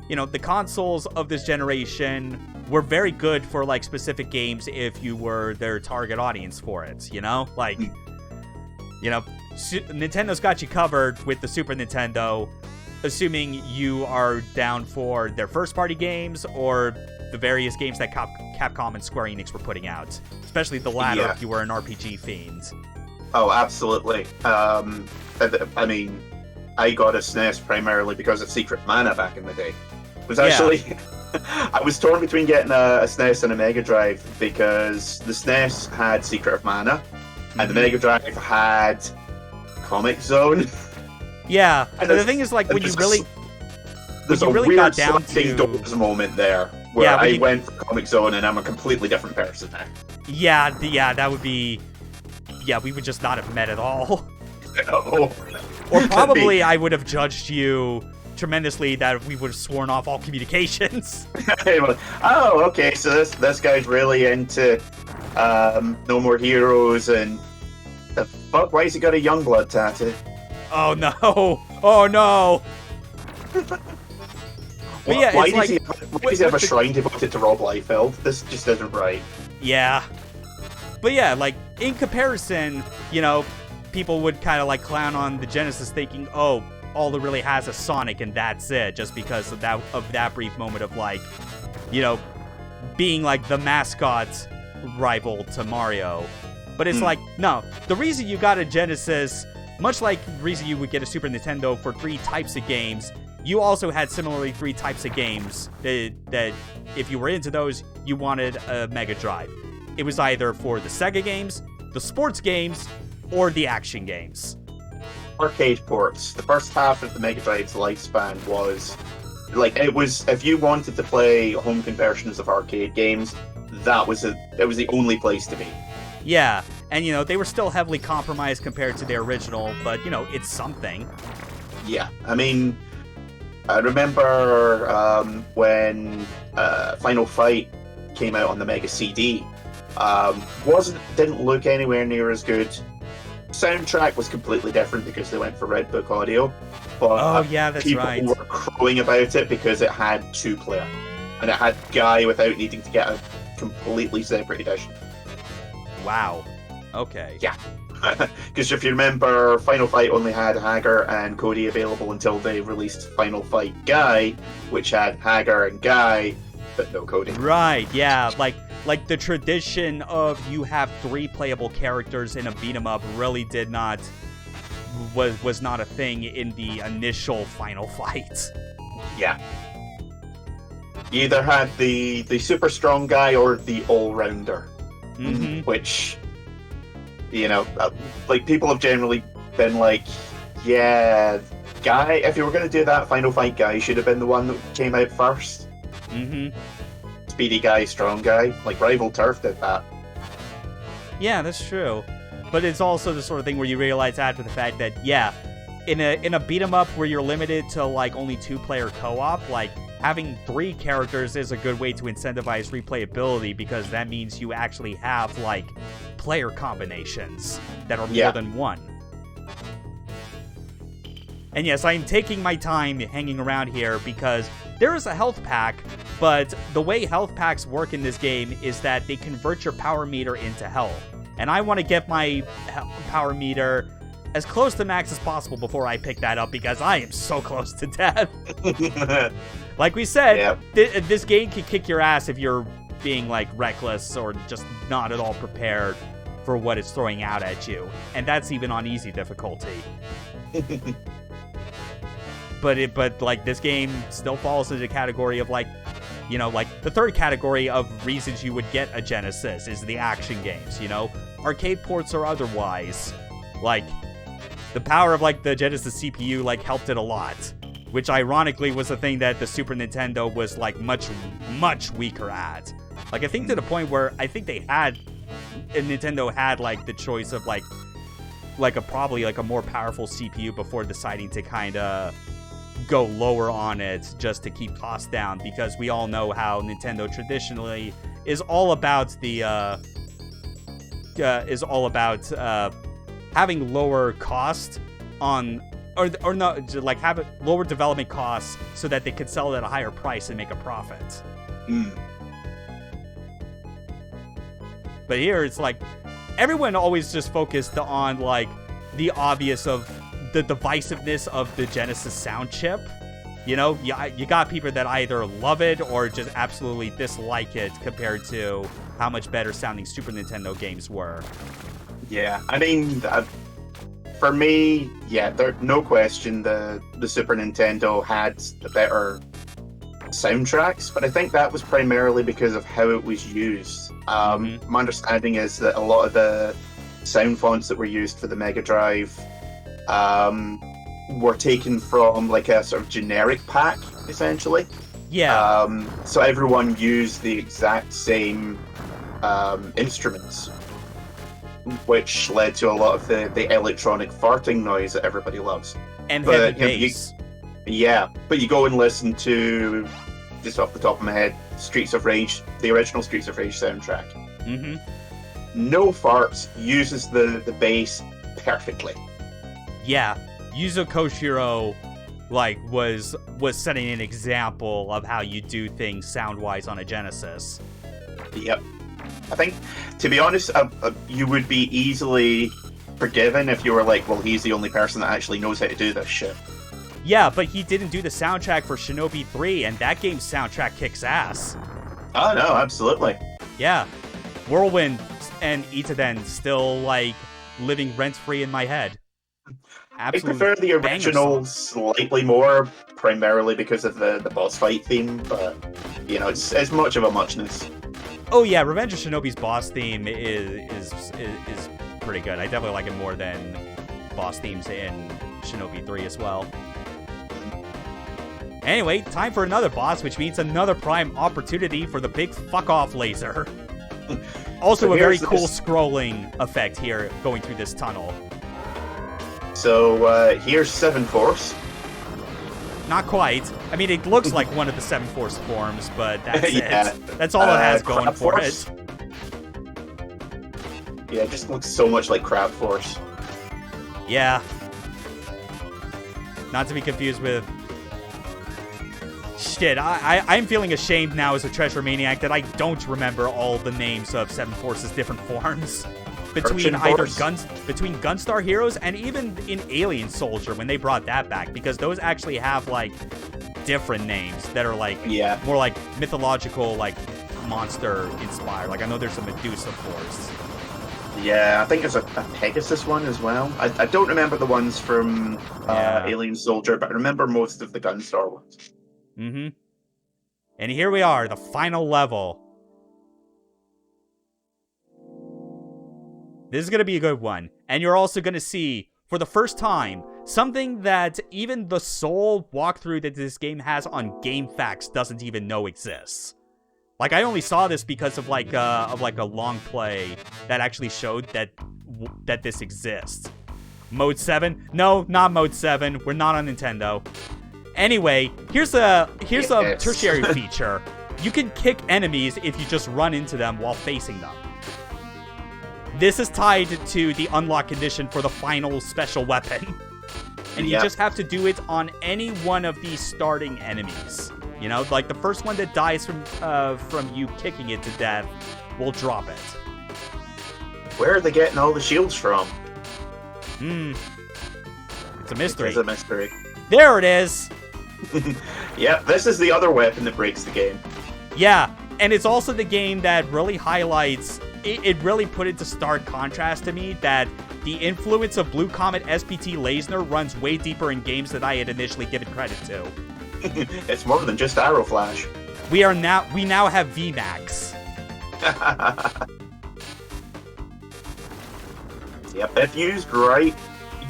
you know, the consoles of this generation were very good for like specific games if you were their target audience for it, you know? Like, you know, Nintendo's got you covered with the Super Nintendo, assuming you are down for their first-party games or the various games that Capcom and Square Enix were putting out. Especially the latter Yeah. if you were an RPG fiend. Oh, absolutely. I mean, I got a SNES primarily because of Secret Mana back in the day. It was actually... I was torn between getting a SNES and a Mega Drive because the SNES had Secret of Mana, and the Mega Drive had Comic Zone. Yeah, And but the thing is, like, when you really... There's you a really weird got down sliding to- doors moment there where Yeah, when I you- went for Comic Zone and I'm a completely different person now. Yeah, that would be... Yeah, we would just not have met at all. Oh. Or probably I would have judged you tremendously that we would have sworn off all communications. Oh, okay, so this guy's really into No More Heroes and the fuck, why has he got a Youngblood tattoo? Oh no! Oh no! But yeah, why it's like... does he have a shrine devoted to Rob Liefeld? This just isn't right. Yeah. But yeah, like, in comparison, you know, people would kind of like clown on the Genesis thinking, oh, all it really has is Sonic and that's it, just because of that brief moment of like, you know, being like the mascot rival to Mario. But it's like, no, the reason you got a Genesis, much like the reason you would get a Super Nintendo for 3 types of games, you also had similarly 3 types of games that if you were into those, you wanted a Mega Drive. It was either for the Sega games, the sports games, or the action games. Arcade ports. The first half of the Mega Drive's lifespan was like, it was, if you wanted to play home conversions of arcade games, it was the only place to be. Yeah, and you know, they were still heavily compromised compared to their original, but you know, it's something. Yeah, I mean, I remember when Final Fight came out on the Mega CD. Didn't look anywhere near as good. Soundtrack was completely different because they went for Red Book Audio. But Oh yeah, that's people right. were crowing about it because it had 2-player, and it had Guy without needing to get a completely separate edition. Wow. Okay. Yeah. Because if you remember, Final Fight only had Hagar and Cody available until they released Final Fight Guy, which had Hagar and Guy, but no Cody. Right, yeah, like the tradition of you have 3 playable characters in a beat 'em up really was not a thing in the initial Final Fight. Yeah. You either had the super strong guy or the all-rounder, which, you know, like, people have generally been like, yeah, Guy, if you were going to do that, Final Fight Guy should have been the one that came out first. Speedy Guy, strong guy, like Rival Turf did that. Yeah, that's true. But it's also the sort of thing where you realize after the fact that, yeah, in a beat 'em up where you're limited to like only 2-player co-op, like having 3 characters is a good way to incentivize replayability, because that means you actually have like player combinations that are more than one. And yes, I'm taking my time hanging around here because there is a health pack, but the way health packs work in this game is that they convert your power meter into health. And I want to get my power meter as close to max as possible before I pick that up because I am so close to death. Like we said, this game can kick your ass if you're being like reckless or just not at all prepared for what it's throwing out at you. And that's even on easy difficulty. But like this game still falls into the category of like, you know, like the third category of reasons you would get a Genesis is the action games, you know, arcade ports or otherwise. Like the power of like the Genesis CPU like helped it a lot, which ironically was the thing that the Super Nintendo was like much weaker at. Like I think to the point where I think Nintendo had like the choice of like probably a more powerful CPU before deciding to kind of go lower on it just to keep costs down, because we all know how Nintendo traditionally is all about having lower cost on or not, like have lower development costs so that they could sell it at a higher price and make a profit. But here it's like everyone always just focused on like the obvious of the divisiveness of the Genesis sound chip. You know, you got people that either love it or just absolutely dislike it compared to how much better sounding Super Nintendo games were. Yeah, I mean, for me, there's no question the Super Nintendo had the better soundtracks, but I think that was primarily because of how it was used. My understanding is that a lot of the sound fonts that were used for the Mega Drive were taken from like a sort of generic pack, essentially. Yeah. So everyone used the exact same instruments, which led to a lot of the electronic farting noise that everybody loves. And heavy bass. But you go and listen to, just off the top of my head, Streets of Rage, the original Streets of Rage soundtrack. No Farts uses the bass perfectly. Yeah, Yuzo Koshiro was setting an example of how you do things sound-wise on a Genesis. Yep. I think, to be honest, you would be easily forgiven if you were like, well, he's the only person that actually knows how to do this shit. Yeah, but he didn't do the soundtrack for Shinobi 3, and that game's soundtrack kicks ass. Oh, no, absolutely. Yeah. Whirlwind and Itaden still, like, living rent-free in my head. Absolute I prefer the original slightly more, primarily because of the boss fight theme, but, you know, it's much of a muchness. Oh yeah, Revenge of Shinobi's boss theme is pretty good. I definitely like it more than boss themes in Shinobi 3 as well. Anyway, time for another boss, which means another prime opportunity for the big fuck-off laser. Also so a very cool scrolling effect here going through this tunnel. So here's Seven Force. Not quite. I mean, it looks like one of the Seven Force forms, but that's it. That's all it has going for it. Yeah, it just looks so much like Crab Force. Yeah. Not to be confused with... Shit, I'm feeling ashamed now as a treasure maniac that I don't remember all the names of Seven Force's different forms. Between Gunstar Heroes and even in Alien Soldier when they brought that back, because those actually have like different names that are like more like mythological, like monster inspired. Like I know there's a Medusa Force. Yeah, I think there's a Pegasus one as well. I don't remember the ones from Alien Soldier, but I remember most of the Gunstar ones. And here we are, the final level. This is going to be a good one. And you're also going to see, for the first time, something that even the sole walkthrough that this game has on GameFAQs doesn't even know exists. Like, I only saw this because of like a long play that actually showed that this exists. Mode 7? No, not Mode 7. We're not on Nintendo. Anyway, here's a tertiary feature. You can kick enemies if you just run into them while facing them. this is tied to the unlock condition for the final special weapon. And you just have to do it on any one of these starting enemies. You know, like the first one that dies from you kicking it to death will drop it. Where are they getting all the shields from? It's a mystery. It's a mystery. There it is! Yeah, this is the other weapon that breaks the game. Yeah, and it's also the game that really highlights... It really put into stark contrast to me that the influence of Blue Comet SPT Lasner runs way deeper in games than I had initially given credit to. It's more than just Arrow Flash. We now have VMAX. Yep, if used right,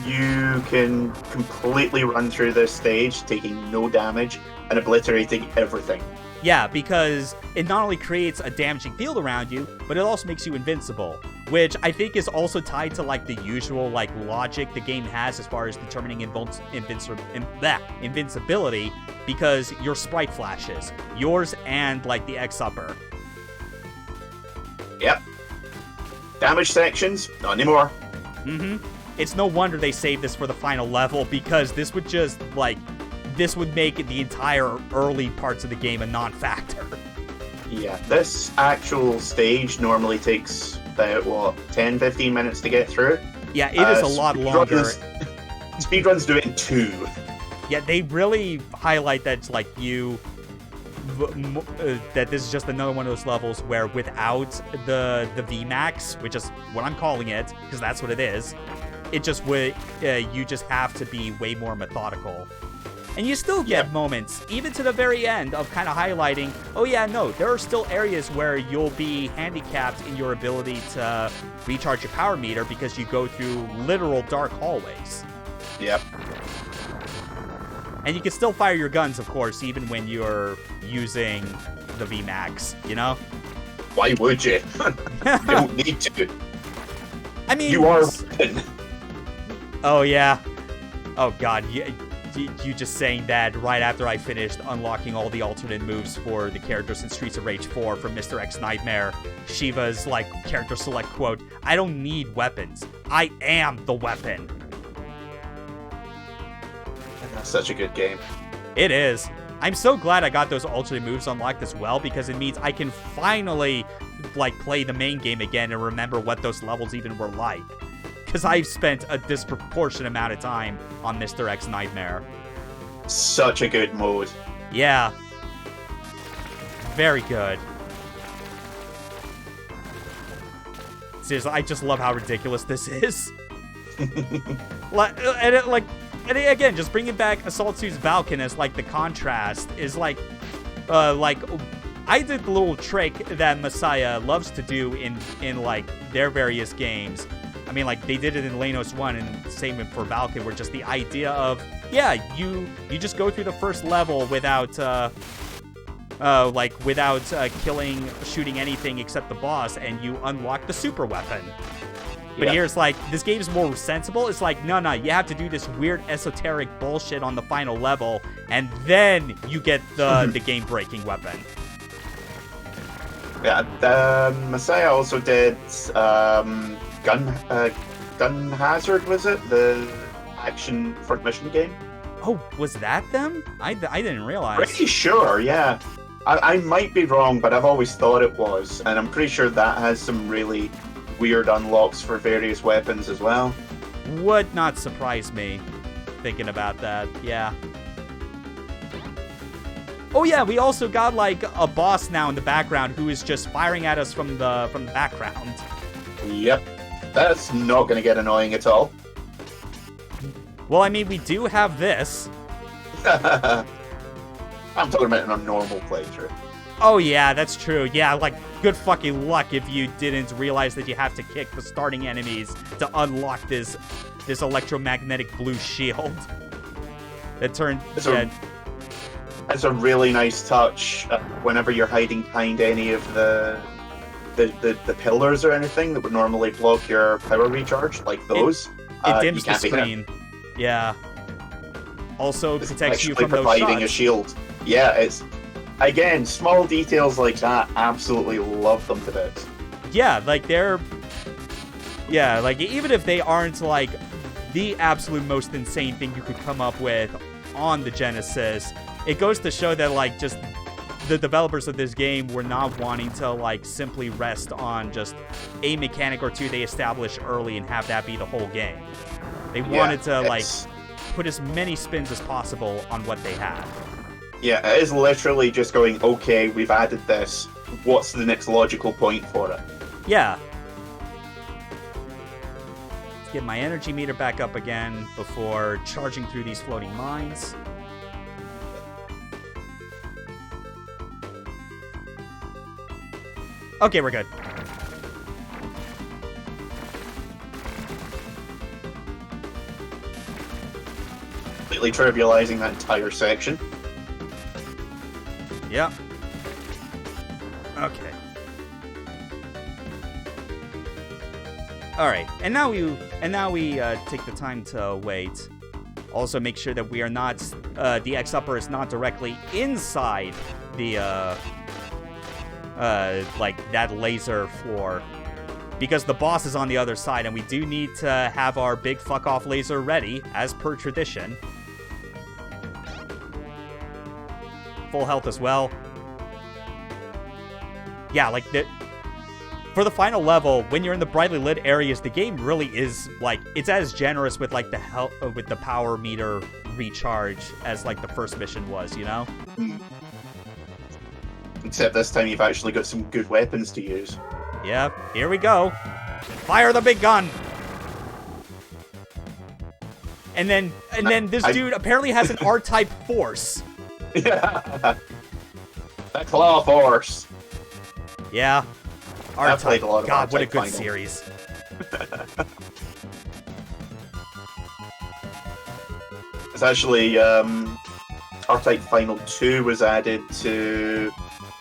you can completely run through this stage, taking no damage and obliterating everything. Yeah, because it not only creates a damaging field around you, but it also makes you invincible, which I think is also tied to like the usual like logic the game has as far as determining invincibility, because your sprite flashes, yours and like the X-Upper. Yep. Damage sections, not anymore. It's no wonder they saved this for the final level, because this would just like this would make the entire early parts of the game a non-factor. Yeah, this actual stage normally takes about, 10-15 minutes to get through? Yeah, it is a lot longer. Speedruns do it in 2. Yeah, they really highlight that, like, that this is just another one of those levels where without the VMAX, which is what I'm calling it, because that's what it is, it just would, you just have to be way more methodical. And you still get moments, even to the very end, of kind of highlighting, oh yeah, no, there are still areas where you'll be handicapped in your ability to recharge your power meter because you go through literal dark hallways. Yep. And you can still fire your guns, of course, even when you're using the VMAX, you know? Why would you? You don't need to. I mean... You are... Oh, yeah. Oh, God, you just saying that right after I finished unlocking all the alternate moves for the characters in Streets of Rage 4 from Mr. X Nightmare. Shiva's, like, character select quote, "I don't need weapons. I am the weapon." That's such a good game. It is. I'm so glad I got those alternate moves unlocked as well, because it means I can finally, like, play the main game again and remember what those levels even were like. Because I've spent a disproportionate amount of time on Mr. X Nightmare. Such a good mode. Yeah. Very good. Seriously, I just love how ridiculous this is. And again, just bringing back Assault Suits Valken as, like, the contrast is, like, I did the little trick that Messiah loves to do in like, their various games. I mean, like, they did it in Lanos 1, and same for Valken, where just the idea of, yeah, you just go through the first level without shooting anything except the boss, and you unlock the super weapon. But here's, like, this game's more sensible. It's like, no, you have to do this weird esoteric bullshit on the final level, and then you get the game-breaking weapon. Yeah, Messiah also did, Gun Hazard, was it? The action front mission game? Oh, was that them? I didn't realize. Pretty sure, yeah. I might be wrong, but I've always thought it was. And I'm pretty sure that has some really weird unlocks for various weapons as well. Would not surprise me, thinking about that, yeah. Oh yeah, we also got, like, a boss now in the background who is just firing at us from the background. Yep. That's not going to get annoying at all. Well, I mean, we do have this. I'm talking about in a normal playthrough. Oh yeah, that's true. Yeah, like, good fucking luck if you didn't realize that you have to kick the starting enemies to unlock this electromagnetic blue shield. That turned... It's a really nice touch whenever you're hiding behind any of the pillars or anything that would normally block your power recharge, like those. It dims the screen. Yeah. Also protects you from those shots. Providing a shield. Yeah, it's... Again, small details like that, absolutely love them to bits. Yeah, like, they're Yeah, like, even if they aren't, like, the absolute most insane thing you could come up with on the Genesis, it goes to show that, like, just the developers of this game were not wanting to, like, simply rest on just a mechanic or two they established early and have that be the whole game. They wanted to, like, put as many spins as possible on what they had. Yeah, it is literally just going, okay, we've added this. What's the next logical point for it? Yeah. Let's get my energy meter back up again before charging through these floating mines. Okay, we're good. Completely trivializing that entire section. Yep. Okay. Alright, and now we take the time to wait. Also make sure that we are not, the X-Upper is not directly inside the, like, that laser floor. Because the boss is on the other side, and we do need to have our big fuck-off laser ready, as per tradition. Full health as well. Yeah, like, for the final level, when you're in the brightly lit areas, the game really is, like, it's as generous with, like, the health, with the power meter recharge as, like, the first mission was, you know? Except this time you've actually got some good weapons to use. Yeah, here we go. Fire the big gun! And then this dude apparently has an R-type force. Yeah. That claw force. Yeah. I've played a lot of God, what a R-Type good Final. series. It's actually, R-Type Final 2 was added to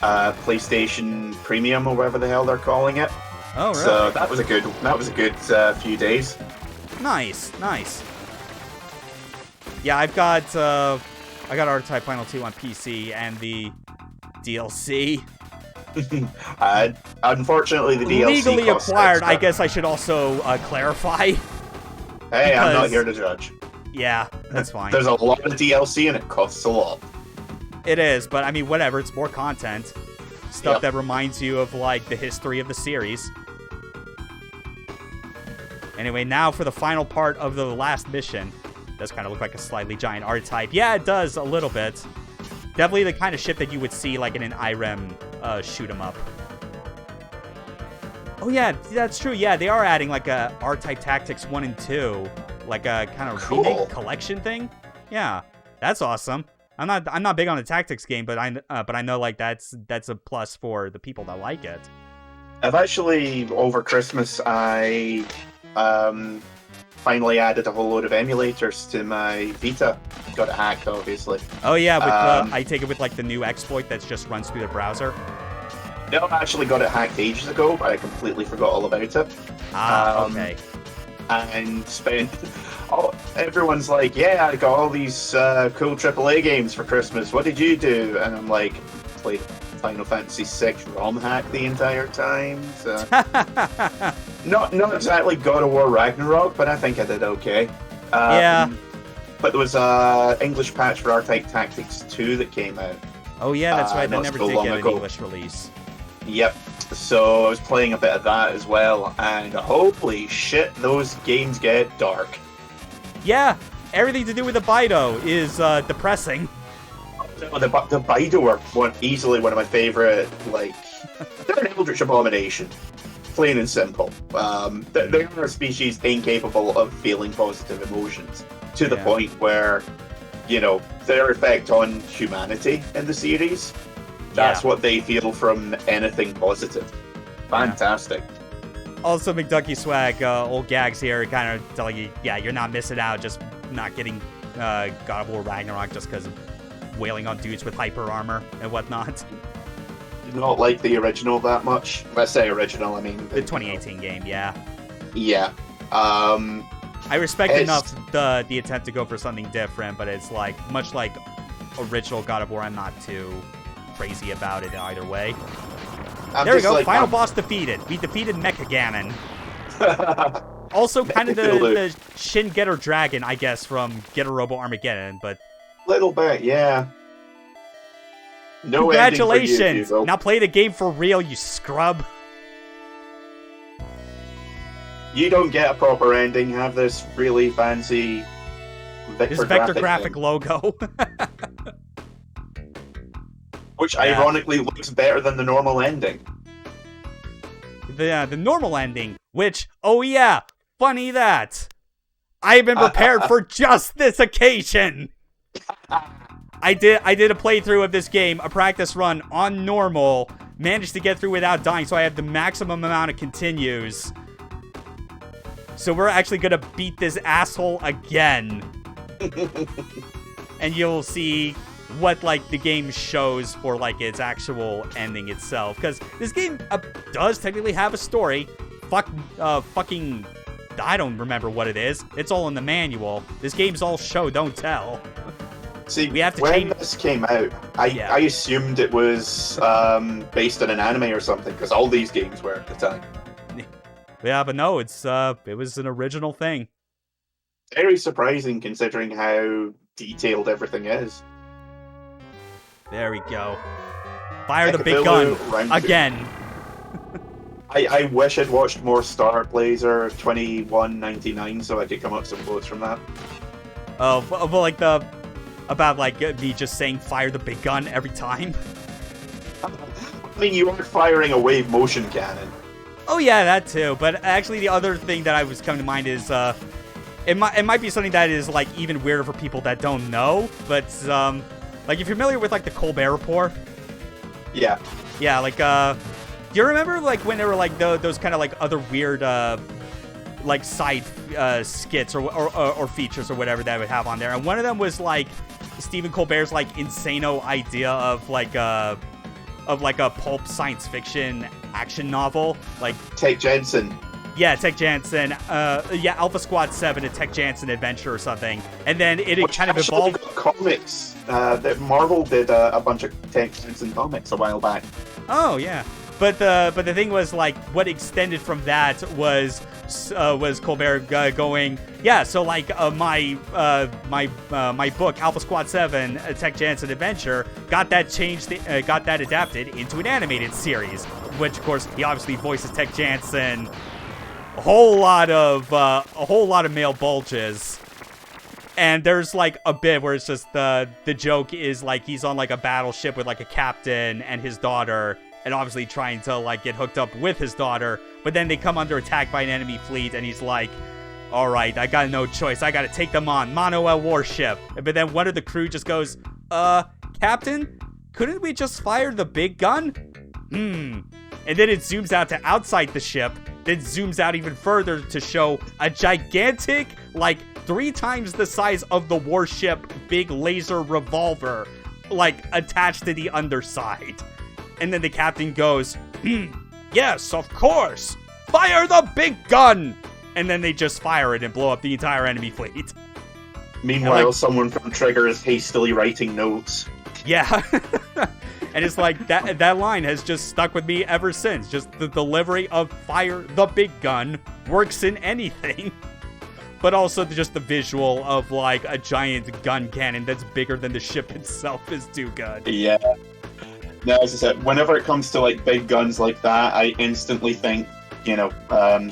PlayStation Premium or whatever the hell they're calling it. Oh, really? So that was a good few days. Nice, nice. Yeah, I got R-Type Final 2 on PC and the DLC. Unfortunately, the DLC legally costs acquired. extra. I guess I should also clarify. Hey, I'm not because- here to judge. Yeah, that's fine. There's a lot of DLC and it costs a lot. It is, but I mean, whatever. It's more content. Stuff Yep. that reminds you of, like, the history of the series. Anyway, now for the final part of the last mission. Does kind of look like a slightly giant R-Type. Yeah, it does, a little bit. Definitely the kind of shit that you would see, like, in an IREM shoot-'em-up. Oh, yeah, that's true. Yeah, they are adding, like, a R-Type Tactics 1 and 2. Like a kind of Cool. remake collection thing. Yeah, that's awesome. I'm not big on a tactics game, but I know, like, that's a plus for the people that like it. I've actually, over Christmas, I finally added a whole load of emulators to my Vita. Got it hacked, obviously. Oh yeah, with I take it with, like, the new exploit that just runs through the browser. No, I actually got it hacked ages ago, but I completely forgot all about it. Ah, okay. And spent... Oh, everyone's like, yeah, I got all these cool AAA games for Christmas. What did you do? And I'm like, played Final Fantasy VI ROM hack the entire time. So. Not exactly God of War Ragnarok, but I think I did okay. Yeah. But there was a English patch for R-Type Tactics 2 that came out. Oh yeah, that's right. They not never so did long get an ago. English release. Yep. So I was playing a bit of that as well, and holy shit, those games get dark. Yeah, everything to do with the Bido is depressing. The Bido are easily one of my favorite, like, they're an eldritch abomination. Plain and simple. They are a species incapable of feeling positive emotions, to the Yeah. point where, you know, their effect on humanity in the series, that's what they feel from anything positive. Fantastic. Also, McDucky Swag, old gags here, kind of telling you, yeah, you're not missing out, just not getting God of War Ragnarok just because of wailing on dudes with hyper armor and whatnot. Did not like the original that much. When I say original, I mean The 2018 game, yeah. Yeah. I respect It's- enough the attempt to go for something different, but it's like, much like original God of War, I'm not too crazy about it either way. I'm There we just go, like, final boss defeated. We defeated Mecha Ganon. Also, kind of It'll do. the Shin Getter Dragon, I guess, from Getter Robo Armageddon, but Little bit, yeah. No ending for you, congratulations! Hugo. Now play the game for real, you scrub. You don't get a proper ending. Have this really fancy This vector graphic graphic thing, logo. which Yeah. ironically looks better than the normal ending. The normal ending, which, oh yeah, funny that. I've been prepared for just this occasion. I did a playthrough of this game, a practice run on normal, managed to get through without dying, so I have the maximum amount of continues. So we're actually gonna beat this asshole again. And you'll see what, like, the game shows for, like, its actual ending itself. Because this game does technically have a story. Fucking... I don't remember what it is. It's all in the manual. This game's all show, don't tell. See, We have to when change- this came out, I assumed it was based on an anime or something, because all these games were at the time. Yeah, but no, it was an original thing. Very surprising considering how detailed everything is. There we go. Fire the big gun. Ekabilu round two. Again. I wish I'd watched more Star Blazer 2199 so I could come up with some quotes from that. Oh, well, like about like me just saying fire the big gun every time. I mean, you are firing a wave motion cannon. Oh yeah, that too. But actually, the other thing that I was coming to mind is it might be something that is like even weirder for people that don't know. But like if you're familiar with like the Colbert Report, Yeah. yeah, like do you remember like when there were like those kind of like other weird like side skits or features or whatever that I would have on there, and one of them was like Stephen Colbert's like insano idea of like a pulp science fiction action novel, like Tech Jensen. yeah, Tech Jansen, yeah, Alpha Squad 7, a Tech Jansen adventure or something, and then it Which kind of actually evolved. got comics. That Marvel did a bunch of Tech Jensen comics a while back. Oh yeah, but the thing was like what extended from that was Colbert going, yeah, so like my book Alpha Squad 7, a Tech Jansen adventure, got that adapted into an animated series, which of course he obviously voices Tech Jansen. A whole lot of male bulges. And there's like a bit where it's just the joke is like he's on like a battleship with like a captain and his daughter, and obviously trying to like get hooked up with his daughter, but then they come under attack by an enemy fleet, and he's like, all right, I got no choice, I gotta take them on, mono a warship. But then one of the crew just goes, Captain, couldn't we just fire the big gun? And then it zooms out to outside the ship, then zooms out even further to show a gigantic, like 3 times the size of the warship, big laser revolver, like attached to the underside. And then the captain goes, yes, of course, fire the big gun! And then they just fire it and blow up the entire enemy fleet. Meanwhile, like- someone from Trigger is hastily writing notes. Yeah. And it's like that line has just stuck with me ever since. Just the delivery of fire the big gun works in anything. But also just the visual of like a giant gun cannon that's bigger than the ship itself is too good. Yeah. No, as I said, whenever it comes to like big guns like that, I instantly think,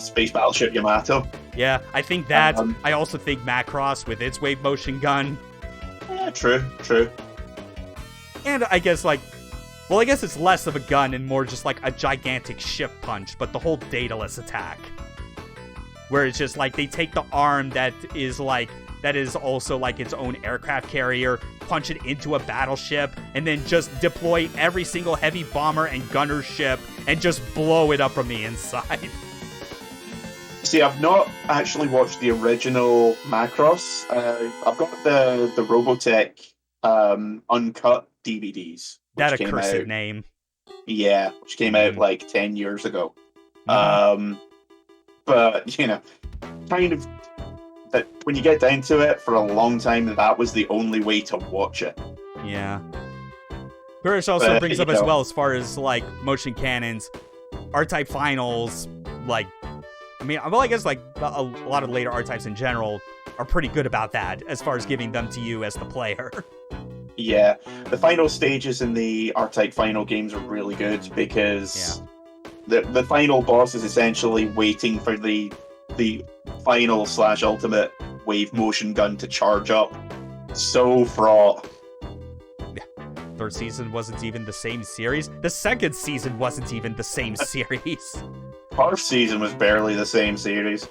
Space Battleship Yamato. Yeah, I think that. Um, I also think Macross with its wave motion gun. Yeah, true. And I guess like, well, I guess it's less of a gun and more just like a gigantic ship punch, but the whole Daedalus attack. Where it's just like they take the arm that is also like its own aircraft carrier, punch it into a battleship, and then just deploy every single heavy bomber and gunner ship and just blow it up from the inside. See, I've not actually watched the original Macross. I've got the Robotech uncut DVDs. That which came accursed out- name. Yeah, which came out like 10 years ago. Mhm. But, kind of that when you get down to it, for a long time, that was the only way to watch it. Yeah. Purish also But, brings you up as know. well as far as like motion cannons, R-Type Finals, like mean, well, I guess like a lot of later art types in general are pretty good about that as far as giving them to you as the player. Yeah, the final stages in the R-Type final games are really good because the final boss is essentially waiting for the final / ultimate wave motion gun to charge up. So fraught. Third season wasn't even the same series. The second season wasn't even the same series. First season was barely the same series.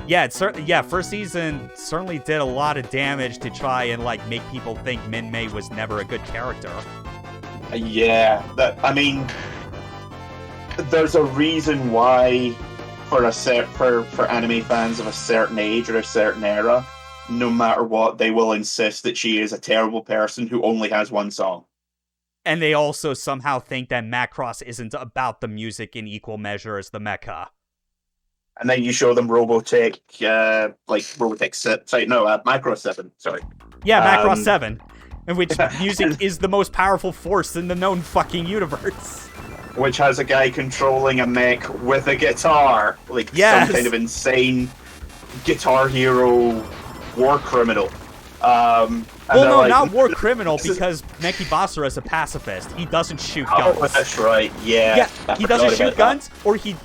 Yeah, first season certainly did a lot of damage to try and like make people think Min-Mei was never a good character. Yeah, I mean, there's a reason why for anime fans of a certain age or a certain era, no matter what, they will insist that she is a terrible person who only has one song. And they also somehow think that Macross isn't about the music in equal measure as the mecha. And then you show them Robotech, Macross 7, sorry. Yeah, Macross 7, in which music is the most powerful force in the known fucking universe. Which has a guy controlling a mech with a guitar. Like, some kind of insane Guitar Hero war criminal. Well, no, like, not war criminal, because Meki Basara is a pacifist. He doesn't shoot guns. Oh, that's right, yeah. He doesn't shoot guns, or he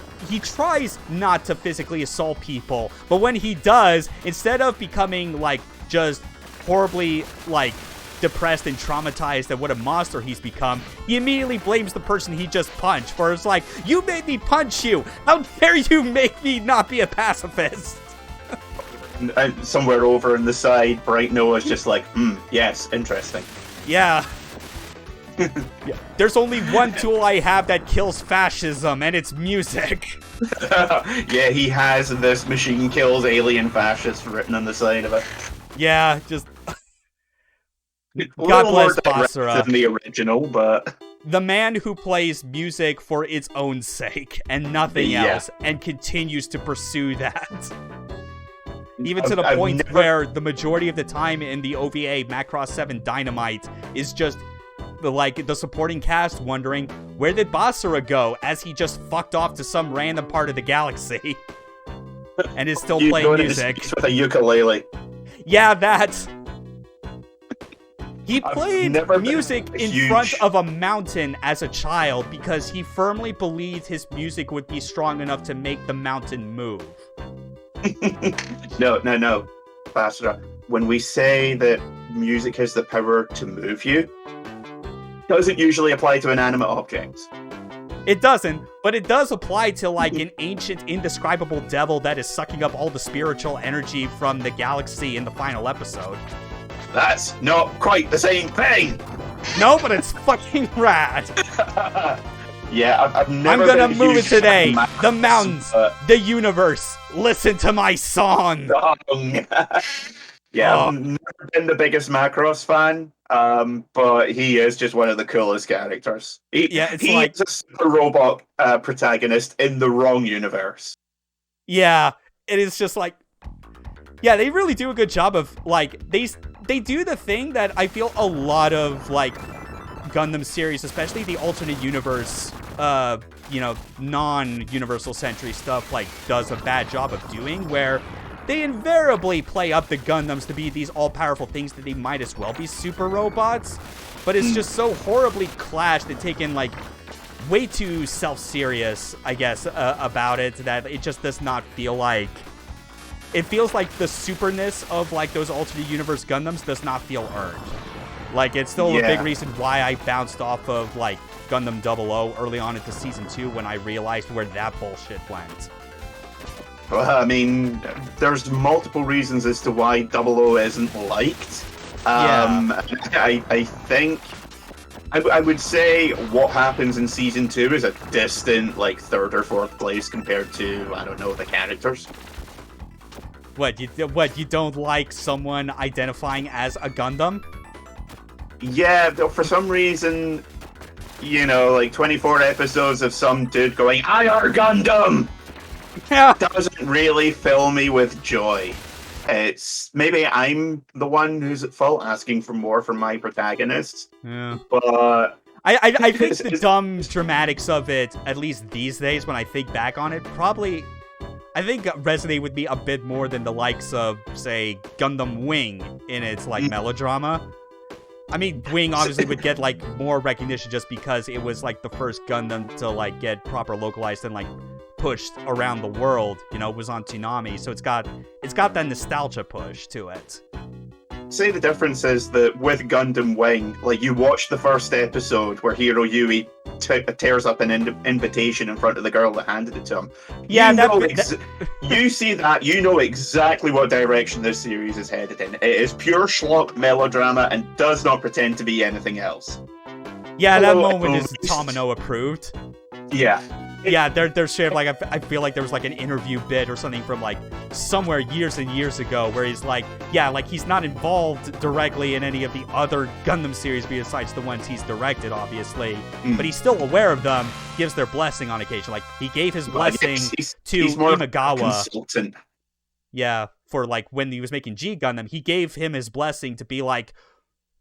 tries not to physically assault people, but when he does, instead of becoming, like, just horribly, like, depressed and traumatized at what a monster he's become, he immediately blames the person he just punched, for it's like, you made me punch you! How dare you make me not be a pacifist? And somewhere over on the side, Bright Noah's just like, yes, interesting. Yeah. Yeah. There's only one tool I have that kills fascism, and it's music. Yeah, he has this machine kills alien fascists written on the side of it. Yeah, just... God bless Basara. Than the original, but... The man who plays music for its own sake, and nothing else, and continues to pursue that. Even to the point where the majority of the time in the OVA, Macross 7 Dynamite is just... the supporting cast wondering, where did Basara go, as he just fucked off to some random part of the galaxy and is still playing music with a ukulele. Yeah, that. He played music in front of a mountain as a child because he firmly believed his music would be strong enough to make the mountain move. No, Basara. When we say that music has the power to move you, doesn't usually apply to inanimate objects. It doesn't, but it does apply to, like, an ancient, indescribable devil that is sucking up all the spiritual energy from the galaxy in the final episode. That's not quite the same thing! No, but it's fucking rad! Yeah, I've never I'm gonna move it today! The mountains! The universe! Listen to my song! Yeah, I've never been the biggest Macross fan, but he is just one of the coolest characters. He's like a super robot protagonist in the wrong universe. Yeah, it is just like... Yeah, they really do a good job of, like, they do the thing that I feel a lot of, like, Gundam series, especially the alternate universe, non-Universal Century stuff, like, does a bad job of doing, where they invariably play up the Gundams to be these all-powerful things that they might as well be super robots, but it's just so horribly clashed and taken, like, way too self-serious, I guess, about it, that it just does not feel like... It feels like the superness of, like, those alternate universe Gundams does not feel earned. Like, it's still a big reason why I bounced off of, like, Gundam 00 early on into Season 2 when I realized where that bullshit went. Well, I mean, there's multiple reasons as to why 00 isn't liked. I think... I would say what happens in Season 2 is a distant, like, 3rd or 4th place compared to, I don't know, the characters. What, you don't like someone identifying as a Gundam? Yeah, for some reason, like 24 episodes of some dude going, "I are Gundam!" doesn't really fill me with joy. It's maybe I'm the one who's at fault asking for more from my protagonists. Yeah. But I think the dumb dramatics of it, at least these days when I think back on it, probably I think resonate with me a bit more than the likes of, say, Gundam Wing in its, like, melodrama. I mean, Wing obviously would get, like, more recognition just because it was, like, the first Gundam to, like, get proper localized and, like, pushed around the world. You know, it was on Toonami, so it's got that nostalgia push to it. Say the difference is that with Gundam Wing, like, you watch the first episode where Hiro Yui tears up an invitation in front of the girl that handed it to him. Yeah, you see that, you know exactly what direction this series is headed in. It is pure schlock melodrama and does not pretend to be anything else. Yeah, that moment is Tomino approved. Yeah. Yeah, there's shit like I feel like there was like an interview bit or something from like somewhere years and years ago where he's like, yeah, like he's not involved directly in any of the other Gundam series besides the ones he's directed, obviously, but he's still aware of them, gives their blessing on occasion. Like he gave his blessing to Imagawa. Yeah, for like when he was making G Gundam, he gave him his blessing to be like,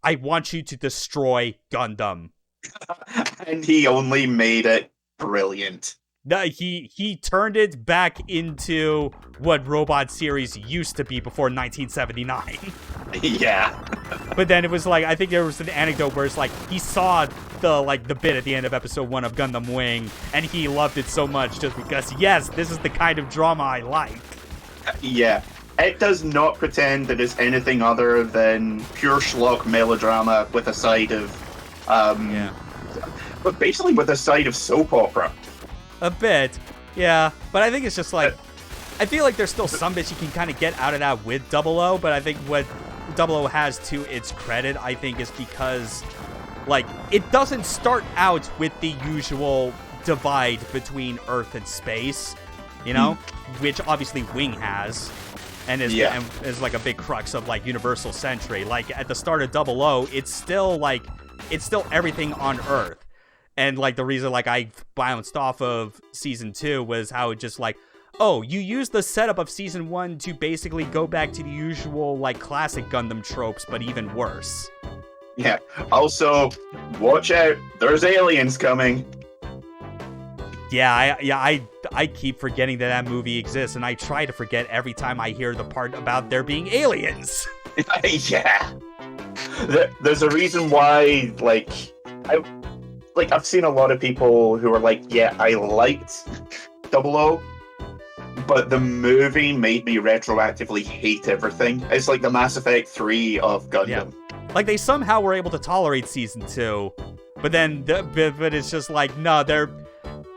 I want you to destroy Gundam. And he only made it brilliant. No, he turned it back into what Robot series used to be before 1979. Yeah. But then it was like, I think there was an anecdote where it's like he saw the bit at the end of episode 1 of Gundam Wing, and he loved it so much just because, yes, this is the kind of drama I like. Yeah. It does not pretend that it's anything other than pure schlock melodrama with a side of but basically with a side of soap opera. A bit, yeah. But I think it's just like, I feel like there's still some bits you can kind of get out of that with 00, but I think what 00 has to its credit, I think, is because, like, it doesn't start out with the usual divide between Earth and space, you know? Which obviously Wing has. And is like a big crux of, like, Universal Century. Like, at the start of 00, it's still everything on Earth. And, like, the reason, like, I bounced off of Season 2 was how it just, like, oh, you use the setup of Season 1 to basically go back to the usual, like, classic Gundam tropes, but even worse. Yeah. Also, watch out. There's aliens coming. Yeah, I keep forgetting that movie exists, and I try to forget every time I hear the part about there being aliens. Yeah. There's a reason why, I've seen a lot of people who are like, yeah, I liked 00, but the movie made me retroactively hate everything. It's like the Mass Effect 3 of Gundam. Yeah. Like, they somehow were able to tolerate Season 2, but then, but it's just like, no,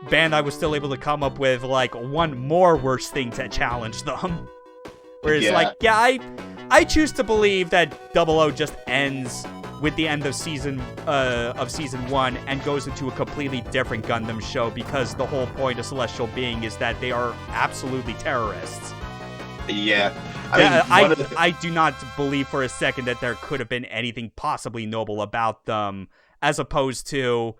Bandai was still able to come up with, like, one more worse thing to challenge them. Whereas, I choose to believe that 00 just ends with the end of season 1 and goes into a completely different Gundam show because the whole point of Celestial Being is that they are absolutely terrorists. Yeah. I do not believe for a second that there could have been anything possibly noble about them as opposed to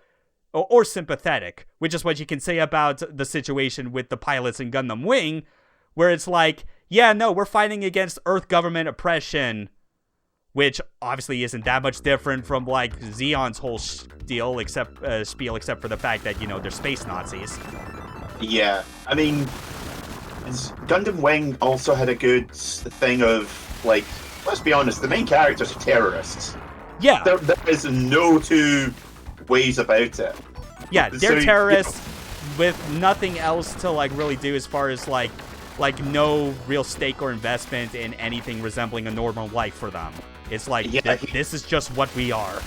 or sympathetic, which is what you can say about the situation with the pilots in Gundam Wing, where it's like, yeah, no, we're fighting against Earth government oppression, which obviously isn't that much different from, like, Zeon's whole spiel, except for the fact that, you know, they're space Nazis. Yeah, I mean, Gundam Wing also had a good thing of, like, let's be honest, the main characters are terrorists. Yeah. There is no two ways about it. Yeah, they're terrorists with nothing else to, like, really do as far as, like no real stake or investment in anything resembling a normal life for them. It's like, this is just what we are.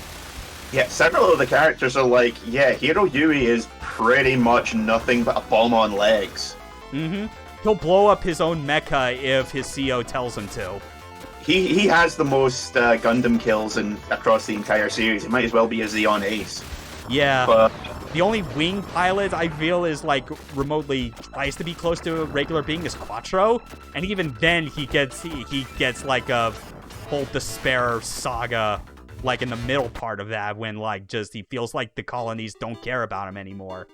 Yeah, several of the characters are like, yeah, Hiro Yui is pretty much nothing but a bomb on legs. Mm-hmm. He'll blow up his own mecha if his CO tells him to. He has the most Gundam kills across the entire series. He might as well be a Zeon ace. Yeah. But the only Wing pilot I feel is, like, remotely tries to be close to a regular being is Quattro, and even then he gets like a whole despair saga, like, in the middle part of that when, like, just he feels like the colonies don't care about him anymore.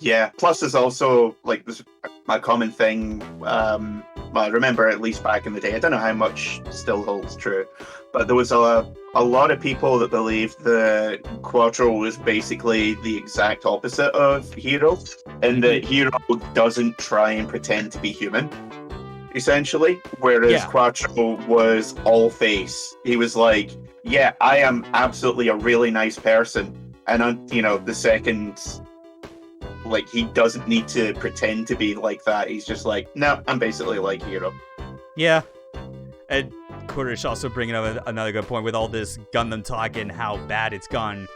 Yeah. Plus, there's also like this a common thing. Well, I remember at least back in the day. I don't know how much still holds true, but there was a lot of people that believed that Quattro was basically the exact opposite of Hero, and that Hero doesn't try and pretend to be human, essentially. Whereas Yeah. Quattro was all face. He was like, "Yeah, I am absolutely a really nice person," and the second. Like, he doesn't need to pretend to be like that. He's just like, no, I'm basically like Hero. Yeah. And Kurish also bringing up another good point with all this Gundam talk and how bad it's gone.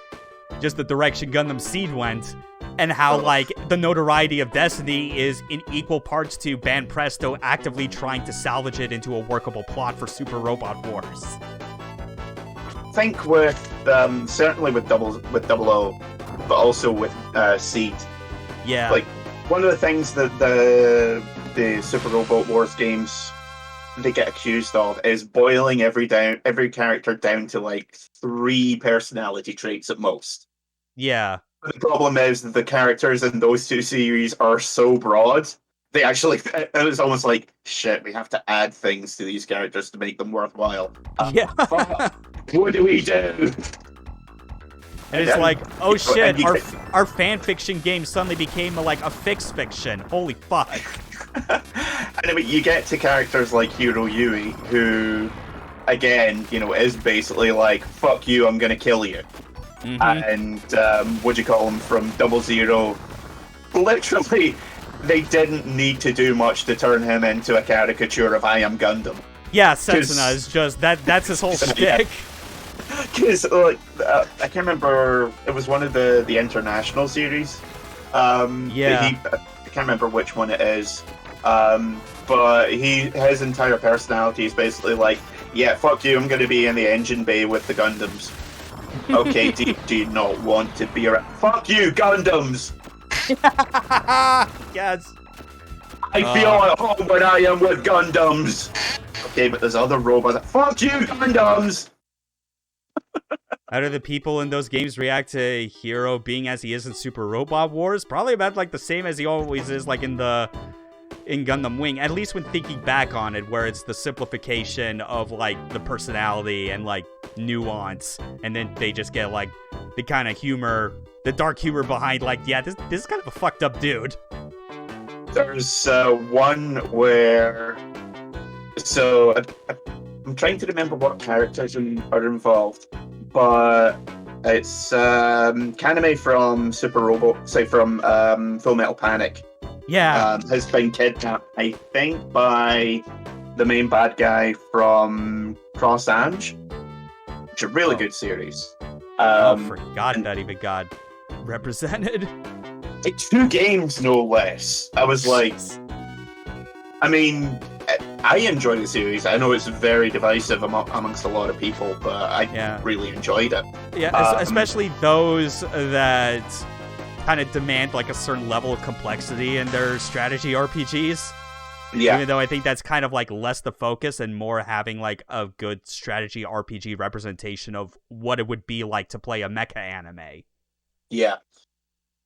Just the direction Gundam Seed went, and how, like, the notoriety of Destiny is in equal parts to Ban Presto actively trying to salvage it into a workable plot for Super Robot Wars. I think with, certainly with Double O, but also with Seed. Yeah. Like, one of the things that the Super Robot Wars games they get accused of is boiling every character down to like 3 personality traits at most. Yeah. The problem is that the characters in those 2 series are so broad. They actually, it was almost like, shit, we have to add things to these characters to make them worthwhile. Yeah. Fuck, what do we do? And it's like, oh shit, and our fan fiction game suddenly became a fixed fiction. Holy fuck. Anyway, you get to characters like Hiro Yui, who, again, is basically like, fuck you, I'm gonna kill you. And, what'd you call him, from Double Zero, literally, they didn't need to do much to turn him into a caricature of I Am Gundam. Yeah, Setsuna is just, that's his whole shtick. Because, I can't remember, it was one of the international series. Yeah. I can't remember which one it is. But his entire personality is basically like, yeah, fuck you, I'm going to be in the engine bay with the Gundams. Okay, do you not want to be around? Fuck you, Gundams! Yes. I feel at home when I am with Gundams! Okay, but there's other robots. Fuck you, Gundams! How do the people in those games react to Hero being as he is in Super Robot Wars? Probably about the same as he always is in Gundam Wing, at least when thinking back on it, where it's the simplification of the personality and nuance, and then they just get the kind of humor, the dark humor behind yeah, this is kind of a fucked up dude. There's one where I'm trying to remember what characters are involved, but it's Kaname from from Full Metal Panic. Yeah. Has been kidnapped, I think, by the main bad guy from Cross Ange, which is a really good series. Forgot that even got represented. 2 games, no less. I was like, I mean, I enjoy the series. I know it's very divisive amongst a lot of people, but I really enjoyed it. Yeah, especially those that kind of demand a certain level of complexity in their strategy RPGs. Yeah. Even though I think that's kind of less the focus and more having a good strategy RPG representation of what it would be like to play a mecha anime. Yeah.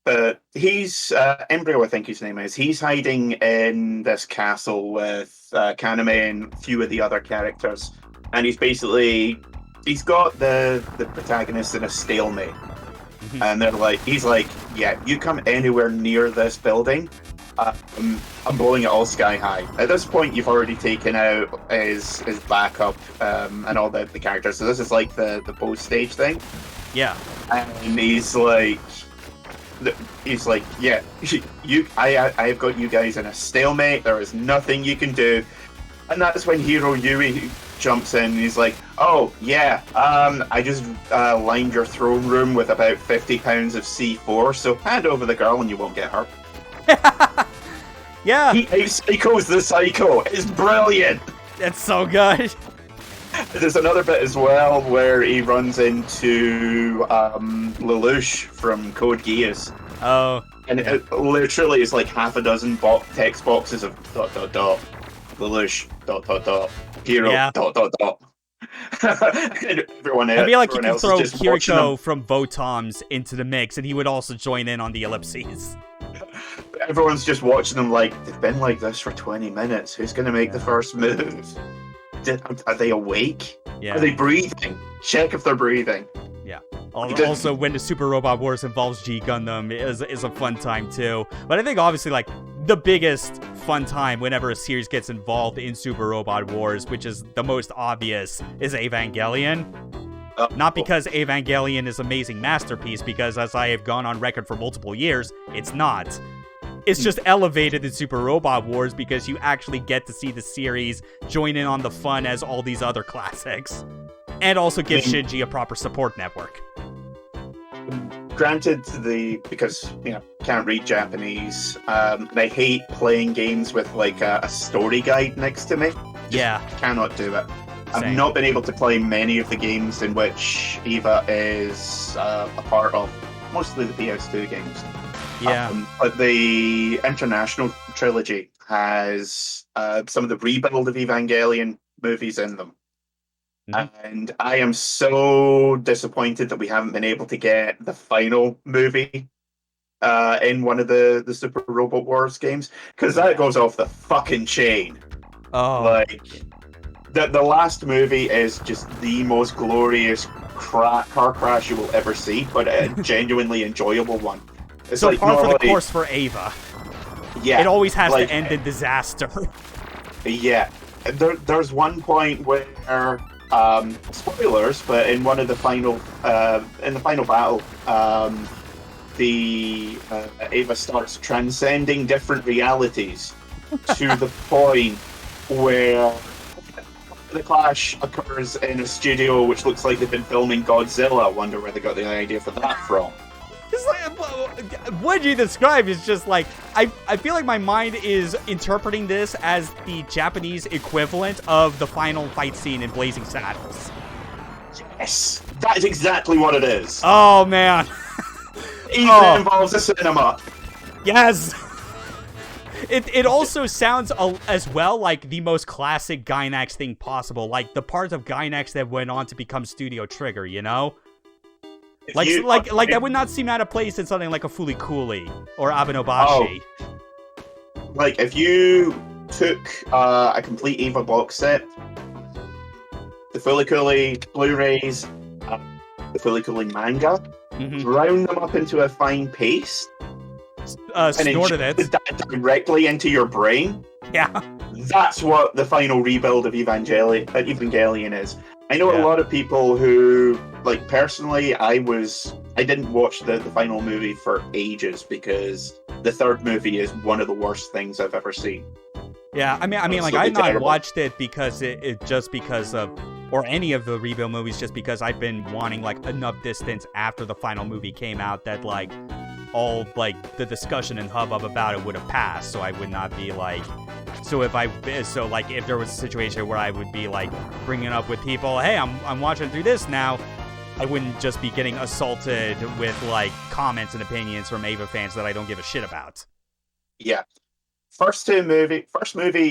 But he's, Embryo, I think his name is, he's hiding in this castle with Kaname and a few of the other characters. And he's got the protagonist in a stalemate. And he's like, yeah, you come anywhere near this building, I'm blowing it all sky high. At this point, you've already taken out his backup and all the characters. So this is the post-stage thing. Yeah. And he's like, yeah, I've got you guys in a stalemate. There is nothing you can do. And that's when Hiro Yui jumps in and he's like, oh yeah, I just lined your throne room with about 50 pounds of C4, so hand over the girl and you won't get hurt. Yeah. He psychos the psycho. It's brilliant. It's so good. There's another bit as well where he runs into Lelouch from Code Geass. Oh. And it literally is half a dozen text boxes of ... Lelouch ... Hero ... and everyone else. I feel like you can throw Kiriko from Votoms into the mix, and he would also join in on the ellipses. everyone's just watching them like, they've been like this for 20 minutes. Who's going to make the first move? Are they awake? Yeah. Are they breathing? Check if they're breathing. Yeah. Also, when the Super Robot Wars involves G Gundam is a fun time too. But I think obviously like the biggest fun time whenever a series gets involved in Super Robot Wars, which is the most obvious, is Evangelion. Not because Evangelion is an amazing masterpiece, because as I have gone on record for multiple years, it's not. It's just elevated in Super Robot Wars because you actually get to see the series join in on the fun as all these other classics. And also give Shinji a proper support network. Granted, because, can't read Japanese, and I hate playing games with, like, a story guide next to me. Yeah. Cannot do it. Same. I've not been able to play many of the games in which Eva is a part of, mostly the PS2 games. Yeah. But the International Trilogy has some of the rebuild of Evangelion movies in them. Mm-hmm. And I am so disappointed that we haven't been able to get the final movie in one of the Super Robot Wars games, because that goes off the fucking chain. Oh. Like, the last movie is just the most glorious car crash you will ever see, but a genuinely enjoyable one. It's so like par for the course for Eva. Yeah. It always has to end in disaster. Yeah. There's one point where, spoilers, but in one of the final, in the final battle, Eva starts transcending different realities to the point where the clash occurs in a studio which looks like they've been filming Godzilla. I wonder where they got the idea for that from. It's like, what you described is just like, I feel like my mind is interpreting this as the Japanese equivalent of the final fight scene in Blazing Saddles. Yes, that is exactly what it is. Oh, man. Even involves a cinema. Yes. It also sounds as well like the most classic Gainax thing possible, like the parts of Gainax that went on to become Studio Trigger, you know? Like that would not seem out of place in something like a Fooly Cooly or Abenobashi. Oh. Like, if you took a complete Eva box set, the Fooly Cooly Blu-rays, the Fooly Cooly manga, ground them up into a fine paste, snorted and injected that directly into your brain. Yeah. That's what the final rebuild of Evangelion is. I know a lot of people who, like, personally, I didn't watch the final movie for ages because the third movie is one of the worst things I've ever seen. Yeah, I mean, like, I've not watched it because it just because of, or any of the rebuild movies, just because I've been wanting, like, enough distance after the final movie came out that, like, all, like, the discussion and hubbub about it would have passed, so I would not be, like... So if there was a situation where I would be, like, bringing up with people, hey, I'm watching through this now, I wouldn't just be getting assaulted with, like, comments and opinions from Eva fans that I don't give a shit about. Yeah. First movie,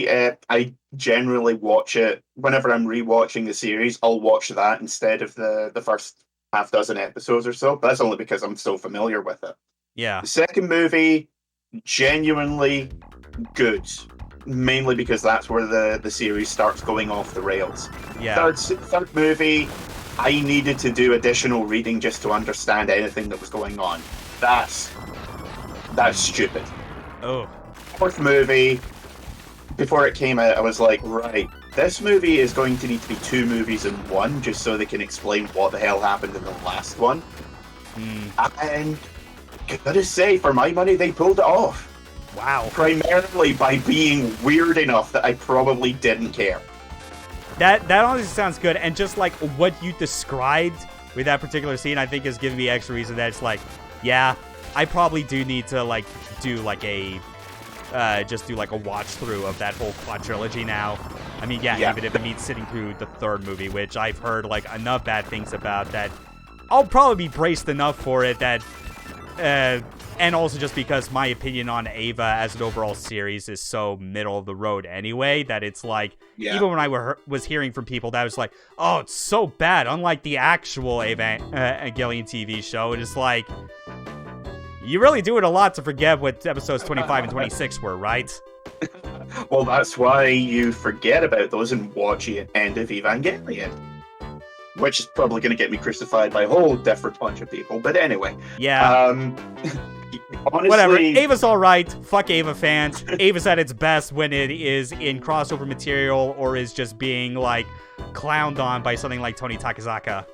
I generally watch it. Whenever I'm rewatching the series, I'll watch that instead of the first half dozen episodes or so. But that's only because I'm so familiar with it. Yeah. The second movie, genuinely good. Mainly because that's where the series starts going off the rails. Yeah. Third movie, I needed to do additional reading just to understand anything that was going on. That's stupid. Oh. Fourth movie, before it came out, I was like, right, this movie is going to need to be two movies in one, just so they can explain what the hell happened in the last one. And gotta say, for my money, they pulled it off. Wow. Primarily by being weird enough that I probably didn't care. That honestly sounds good, and just like what you described with that particular scene, I think is giving me extra reason that it's like, yeah, I probably do need to like do like a watch through of that whole quadrilogy now. I mean, yeah, even if it means sitting through the third movie, which I've heard like enough bad things about that I'll probably be braced enough for it that and also just because my opinion on Eva as an overall series is so middle of the road anyway, that it's like, even when I was hearing from people that was like, oh, it's so bad, unlike the actual Evangelion TV show, it is like, You really do it a lot to forget what episodes 25 and 26 were, right? Well, that's why you forget about those and watch the end of Evangelion. Which is probably going to get me crucified by a whole different bunch of people. But anyway. Yeah. Honestly, whatever. Ava's all right. Fuck Ava fans. Ava's at its best when it is in crossover material or is just being, like, clowned on by something like Tony Takazaka.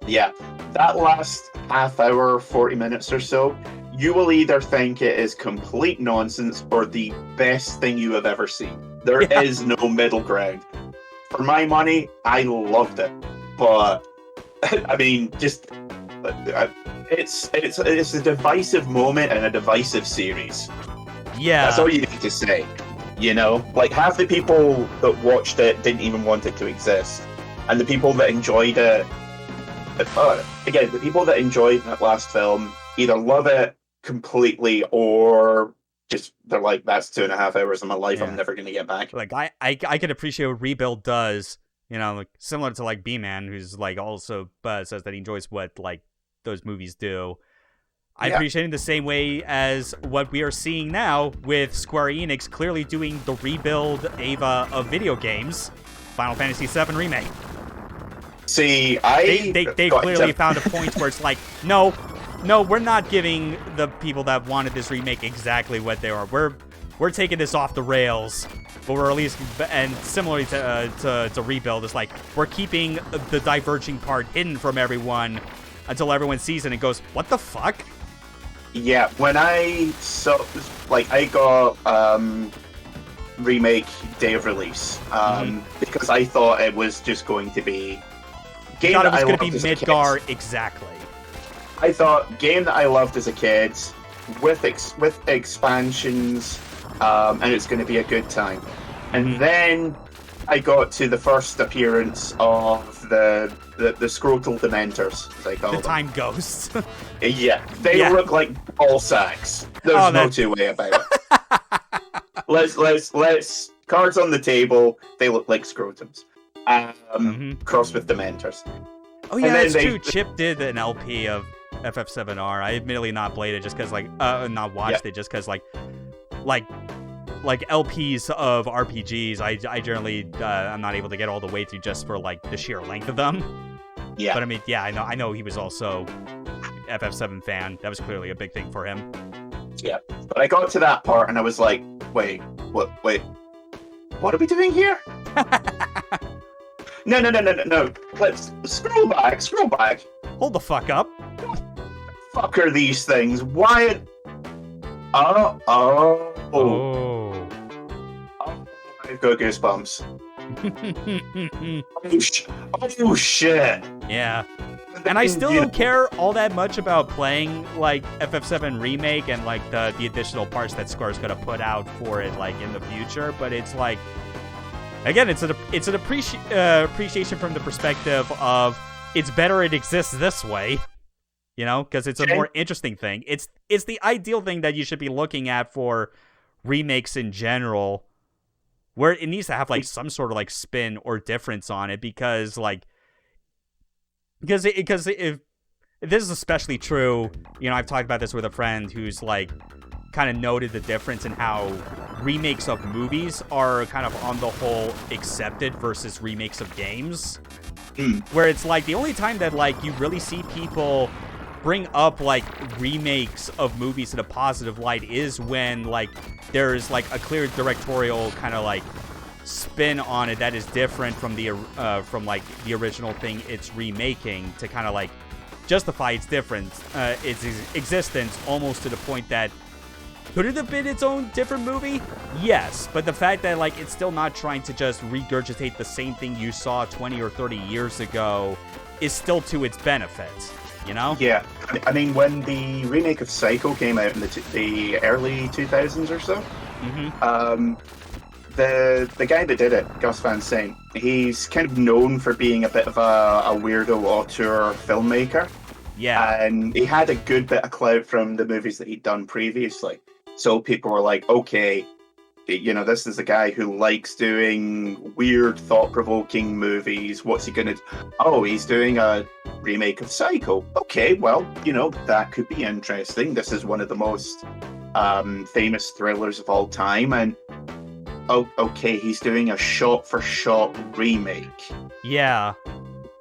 Yeah. That last half hour, 40 minutes or so, you will either think it is complete nonsense or the best thing you have ever seen. There is no middle ground. For my money, I loved it. But, I mean, just... It's a divisive moment and a divisive series. Yeah. That's all you need to say. You know? Like, half the people that watched it didn't even want it to exist. And the people that enjoyed it... again, the people that enjoyed that last film either love it completely or just, they're like, that's 2.5 hours of my life I'm never going to get back. Like, I can appreciate what Rebuild does, you know, like, similar to, like, B-Man, who's, like, also says that he enjoys what, like, those movies do. I appreciate it in the same way as what we are seeing now with Square Enix clearly doing the Rebuild Ava of video games, Final Fantasy VII Remake. See, they clearly found a point where it's like, no, we're not giving the people that wanted this remake exactly what they are. We're taking this off the rails, but we're at least, and similarly to Rebuild, it's like we're keeping the diverging part hidden from everyone until everyone sees it and goes, what the fuck? Yeah, when I saw, like, I got remake day of release because I thought it was just going to be game thought it that was I going to be loved as a Midgar, kid. exactly. I thought game that I loved as a kid with expansions, and it's going to be a good time. And then I got to the first appearance of the Scrotal Dementors, as I call The them. Time Ghosts. Yeah, they look like ball sacks. There's no two way about it. let's cards on the table. They look like scrotums. Crossed with Dementors. Oh yeah, that's true. Chip did an LP of FF7R. I admittedly not played it just because, like, not watched it just because, like LPs of RPGs, I generally I'm not able to get all the way through just for, like, the sheer length of them. Yeah. But I mean, yeah, I know he was also FF7 fan. That was clearly a big thing for him. Yeah. But I got to that part and I was like, wait, what are we doing here? No. Let's scroll back. Hold the fuck up. Fuck are these things? Why? Oh. I've got goosebumps. Oh shit. Yeah. And I still don't care all that much about playing, like, FF7 Remake and, like, the additional parts that Square's gonna put out for it, like, in the future, but it's like, again, it's an appreciation from the perspective of it's better it exists this way, you know, because it's a more interesting thing. It's the ideal thing that you should be looking at for remakes in general, where it needs to have, like, some sort of, like, spin or difference on it, because if this is especially true, you know, I've talked about this with a friend who's, like, kind of noted the difference in how remakes of movies are kind of on the whole accepted versus remakes of games. Where it's like the only time that, like, you really see people bring up, like, remakes of movies in a positive light is when, like, there's, like, a clear directorial kind of, like, spin on it that is different from the like the original thing it's remaking to kind of, like, justify its difference, its existence, almost to the point that could it have been its own different movie? Yes, but the fact that, like, it's still not trying to just regurgitate the same thing you saw 20 or 30 years ago is still to its benefit, you know? Yeah, I mean, when the remake of Psycho came out in the early 2000s or so, the guy that did it, Gus Van Sant, he's kind of known for being a bit of a weirdo auteur filmmaker. Yeah. And he had a good bit of clout from the movies that he'd done previously. So people were like, okay, this is a guy who likes doing weird, thought-provoking movies. What's he gonna do? Oh, he's doing a remake of Psycho. Okay, well, that could be interesting. This is one of the most famous thrillers of all time, and okay, he's doing a shot-for-shot remake. Yeah.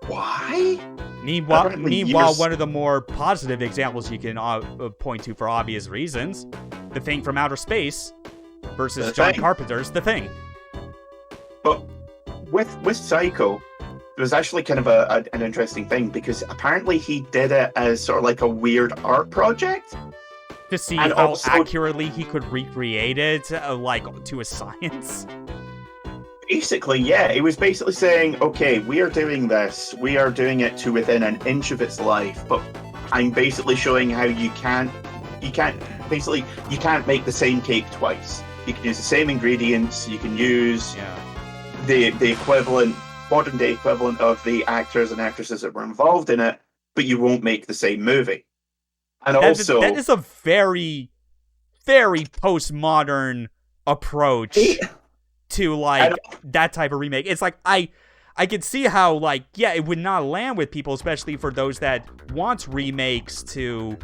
Why? Meanwhile, one of the more positive examples you can point to for obvious reasons, The Thing from Outer Space versus John Carpenter's The Thing. But with Psycho, it was actually kind of an interesting thing, because apparently he did it as sort of like a weird art project. To see how accurately he could recreate it, to a science. Basically, yeah. He was basically saying, okay, we are doing this. We are doing it to within an inch of its life, but I'm basically showing how you can't make the same cake twice. You can use the same ingredients. You can use the equivalent, modern day equivalent of the actors and actresses that were involved in it, but you won't make the same movie. And that is a very, very postmodern approach to that type of remake. It's like I could see how it would not land with people, especially for those that want remakes to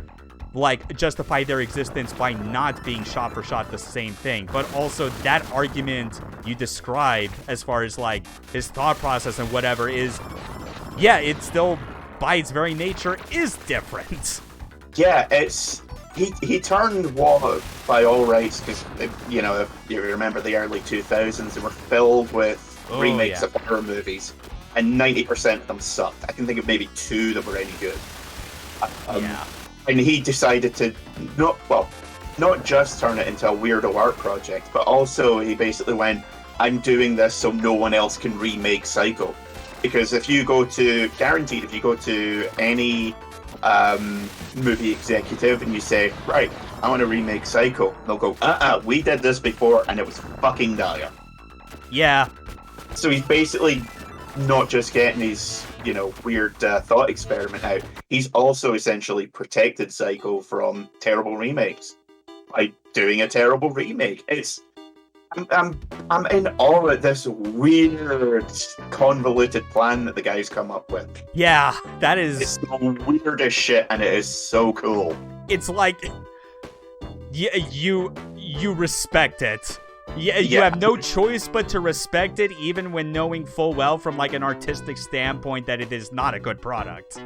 justify their existence by not being shot for shot the same thing. But also that argument you described as far as his thought process and whatever is, it still by its very nature is different. Yeah, he turned what, by all rights, because if you remember the early 2000s, they were filled with remakes of horror movies, and 90% of them sucked. I can think of maybe 2 that were any good. And he decided to not just turn it into a weirdo art project, but also he basically went, I'm doing this so no one else can remake Psycho. Because if you go to any movie executive and you say, right, I want to remake Psycho, they'll go, we did this before and it was fucking dire. Yeah. So he's basically not just getting his weird thought experiment out, he's also essentially protected Psycho from terrible remakes by doing a terrible remake. I'm in awe at this weird, convoluted plan that the guy's come up with. Yeah, that is... It's the weirdest shit, and it is so cool. It's you respect it. You have no choice but to respect it, even when knowing full well from an artistic standpoint that it is not a good product.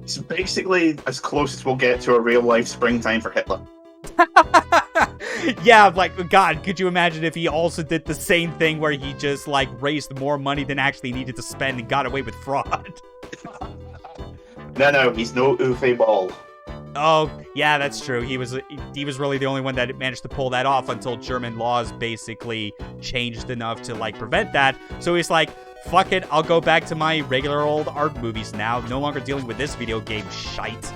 It's basically as close as we'll get to a real-life Springtime for Hitler. Yeah, God, could you imagine if he also did the same thing where he just, raised more money than actually needed to spend and got away with fraud? No, he's no Uwe Ball. Oh, yeah, that's true. He was really the only one that managed to pull that off until German laws basically changed enough to, prevent that. So he's like, fuck it, I'll go back to my regular old art movies now, no longer dealing with this video game shite.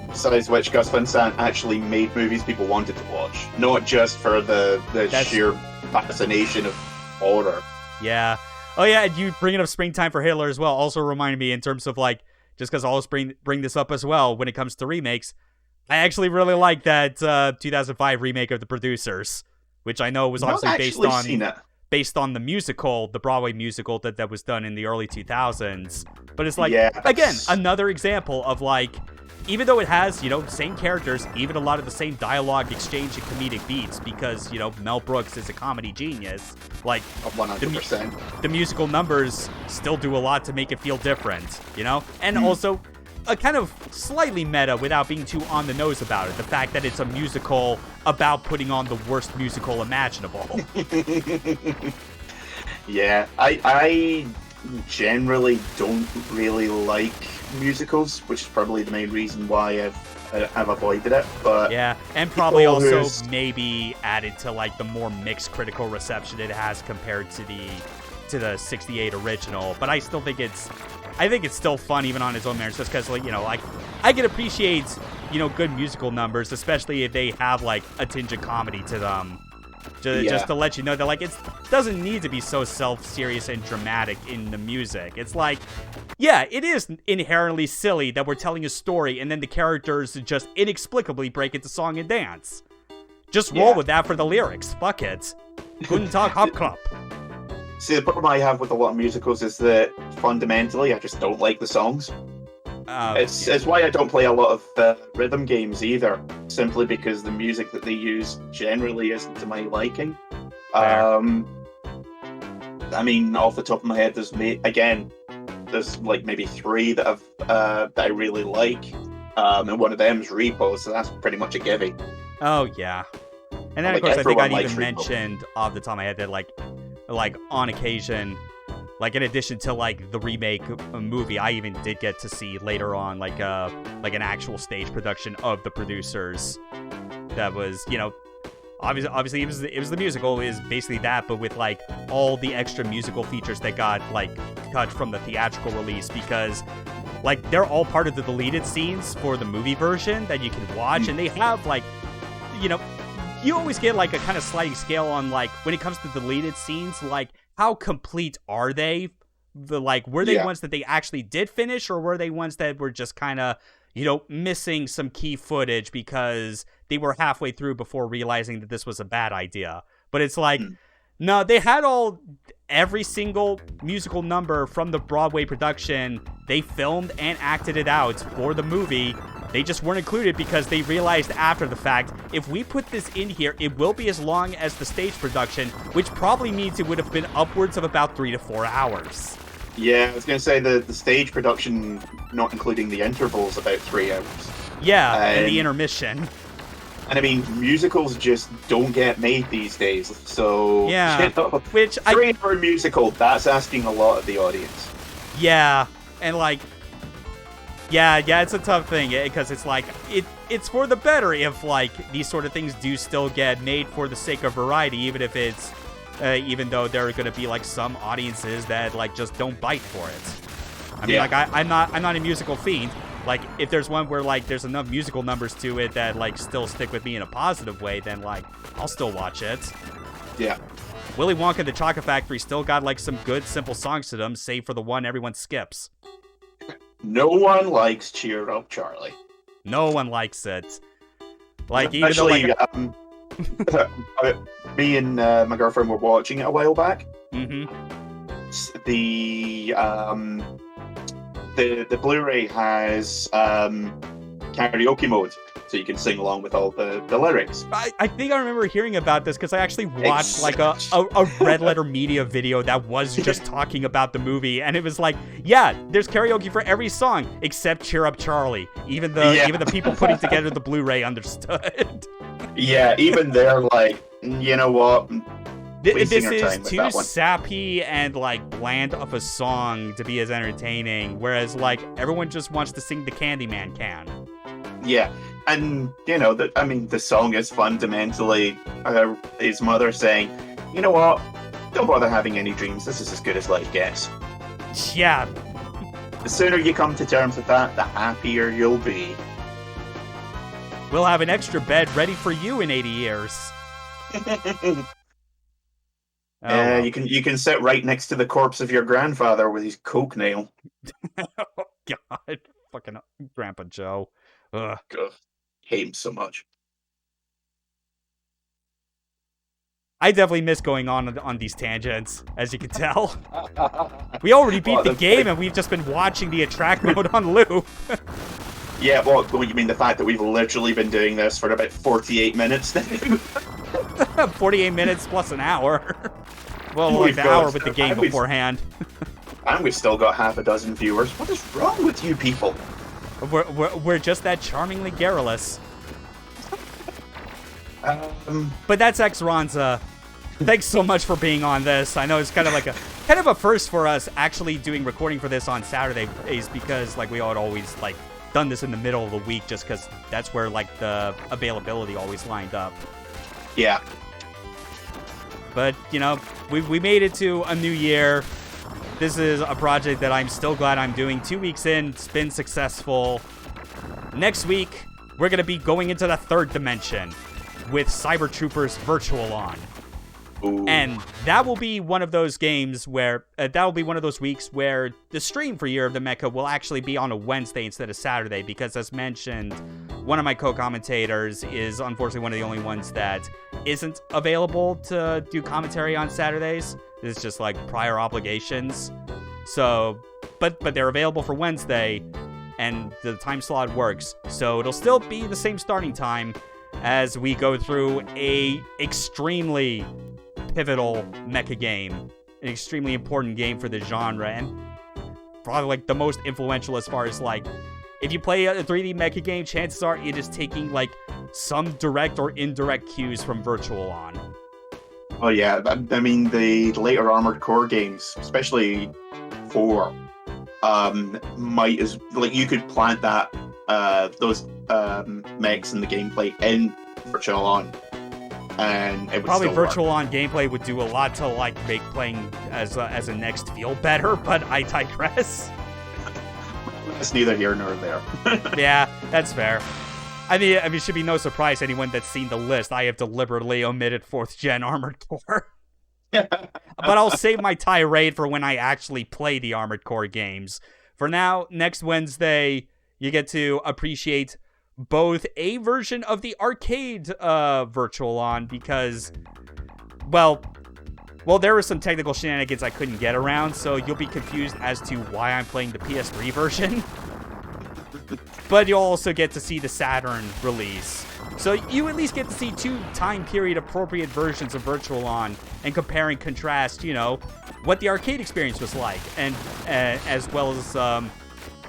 Besides which, Gus Van Sant actually made movies people wanted to watch, not just for the sheer fascination of horror. Yeah. Oh yeah, and you bringing up Springtime for Hitler as well also reminded me in terms of just because I always bring this up as well when it comes to remakes, I actually really like that 2005 remake of The Producers, which I know was obviously based on the musical, the Broadway musical that was done in the early 2000s. But it's again, another example of even though it has, same characters, even a lot of the same dialogue exchange and comedic beats, because, Mel Brooks is a comedy genius, 100%. The musical numbers still do a lot to make it feel different, And also, a kind of slightly meta without being too on the nose about it, the fact that it's a musical about putting on the worst musical imaginable. Yeah, I generally don't really like musicals, which is probably the main reason why I've avoided it. But yeah, and probably also maybe added to the more mixed critical reception it has compared to the 68 original. But I still think it's still fun even on its own merits, just because I can appreciate good musical numbers, especially if they have a tinge of comedy to them. Just to let you know that it doesn't need to be so self-serious and dramatic in the music. It's it is inherently silly that we're telling a story and then the characters just inexplicably break into song and dance. Just roll with that for the lyrics. Fuck it. Guten Tag, Hopklop. See, the problem I have with a lot of musicals is that fundamentally I just don't like the songs. It's why I don't play a lot of rhythm games either, simply because the music that they use generally isn't to my liking. I mean, off the top of my head, there's like maybe 3 that I really like, and one of them is Repo, so that's pretty much a gimme. Oh yeah, and then of course I think I'd even mentioned off the top of my head that like on occasion, like in addition to like the remake movie, I even did get to see later on like an actual stage production of the producers. That was, you know, obviously it was the musical is basically that, but with like all the extra musical features that got like cut from the theatrical release, because like they're all part of the deleted scenes for the movie version that you can watch, and they have like, you know, you always get like a kind of sliding scale on like when it comes to deleted scenes, like how complete are they? Were they ones that they actually did finish, or were they ones that were just kind of, you know, missing some key footage because they were halfway through before realizing that this was a bad idea? But it's like, no, they had every single musical number from the Broadway production. They filmed and acted it out for the movie. They just weren't included because they realized after the fact, if we put this in here, it will be as long as the stage production, which probably means it would have been upwards of about 3 to 4 hours. Yeah, I was going to say the stage production, not including the intervals, about 3 hours. Yeah, and the intermission. And I mean, musicals just don't get made these days. So, yeah, you know, which 3-hour musical, that's asking a lot of the audience. Yeah, and like, yeah, it's a tough thing because it's like it's for the better if like these sort of things do still get made for the sake of variety, even if it's even though there are going to be like some audiences that like just don't bite for it. I mean, like I'm not a musical fiend. Like if there's one where like there's enough musical numbers to it that like still stick with me in a positive way, then like I'll still watch it. Yeah. Willy Wonka and the Chocolate Factory still got like some good simple songs to them, save for the one everyone skips. No one likes Cheer Up Charlie. No one likes it. Like, even actually, though, like, me and my girlfriend were watching it a while back. Mm-hmm. The Blu-ray has karaoke mode, so you can sing along with all the lyrics. I think I remember hearing about this because I actually watched like a Red Letter Media video that was just talking about the movie, and it was like, yeah, there's karaoke for every song except Cheer Up Charlie. Even the people putting together the Blu-ray understood. Yeah, even they're like, you know what? This is too sappy and like bland of a song to be as entertaining, whereas like everyone just wants to sing the Candyman can. Yeah, and you know, the song is fundamentally his mother saying, you know what? Don't bother having any dreams. This is as good as life gets. Yeah. The sooner you come to terms with that, the happier you'll be. We'll have an extra bed ready for you in 80 years. Well. You can sit right next to the corpse of your grandfather with his coke nail. Oh God, fucking Grandpa Joe. Ugh. God, hate him so much. I definitely miss going on these tangents, as you can tell. We already beat the game, and we've just been watching the attract mode on loop. Yeah, well, you mean the fact that we've literally been doing this for about 48 minutes now? 48 minutes plus an hour. Well, like an hour with the game beforehand. And we've still got half a dozen viewers. What is wrong with you people? We're just that charmingly garrulous. But that's Xronza. Thanks so much for being on this. I know it's kind of like a first for us actually doing recording for this on Saturdays, because like we had always like done this in the middle of the week just because that's where like the availability always lined up. Yeah. But you know, we made it to a new year. This is a project that I'm still glad I'm doing. 2 weeks in, it's been successful. Next week, we're going to be going into the third dimension with Cyber Troopers Virtual On. Ooh. And that will be one of those games where, that will be one of those weeks where the stream for Year of the Mecha will actually be on a Wednesday instead of Saturday, because as mentioned, one of my co-commentators is unfortunately one of the only ones that isn't available to do commentary on Saturdays. It's just like prior obligations. So, but they're available for Wednesday, and the time slot works. So it'll still be the same starting time as we go through a extremely pivotal mecha game, an extremely important game for the genre, and probably like the most influential as far as like, if you play a 3D mecha game, chances are it is taking like some direct or indirect cues from Virtual On. Oh yeah, I mean the later Armored Core games, especially 4, might as like you could plant that those mechs in the gameplay in Virtual On, and it would probably still Virtual work. On gameplay would do a lot to like make playing as a next feel better, but I digress. It's neither here nor there. Yeah, that's fair. I mean, it should be no surprise to anyone that's seen the list. I have deliberately omitted 4th Gen Armored Core. But I'll save my tirade for when I actually play the Armored Core games. For now, next Wednesday, you get to appreciate both a version of the arcade Virtual On, because, well, there were some technical shenanigans I couldn't get around, so you'll be confused as to why I'm playing the PS3 version. But you'll also get to see the Saturn release. So you at least get to see 2 time period appropriate versions of Virtual On and compare and contrast, you know, what the arcade experience was like, and as well as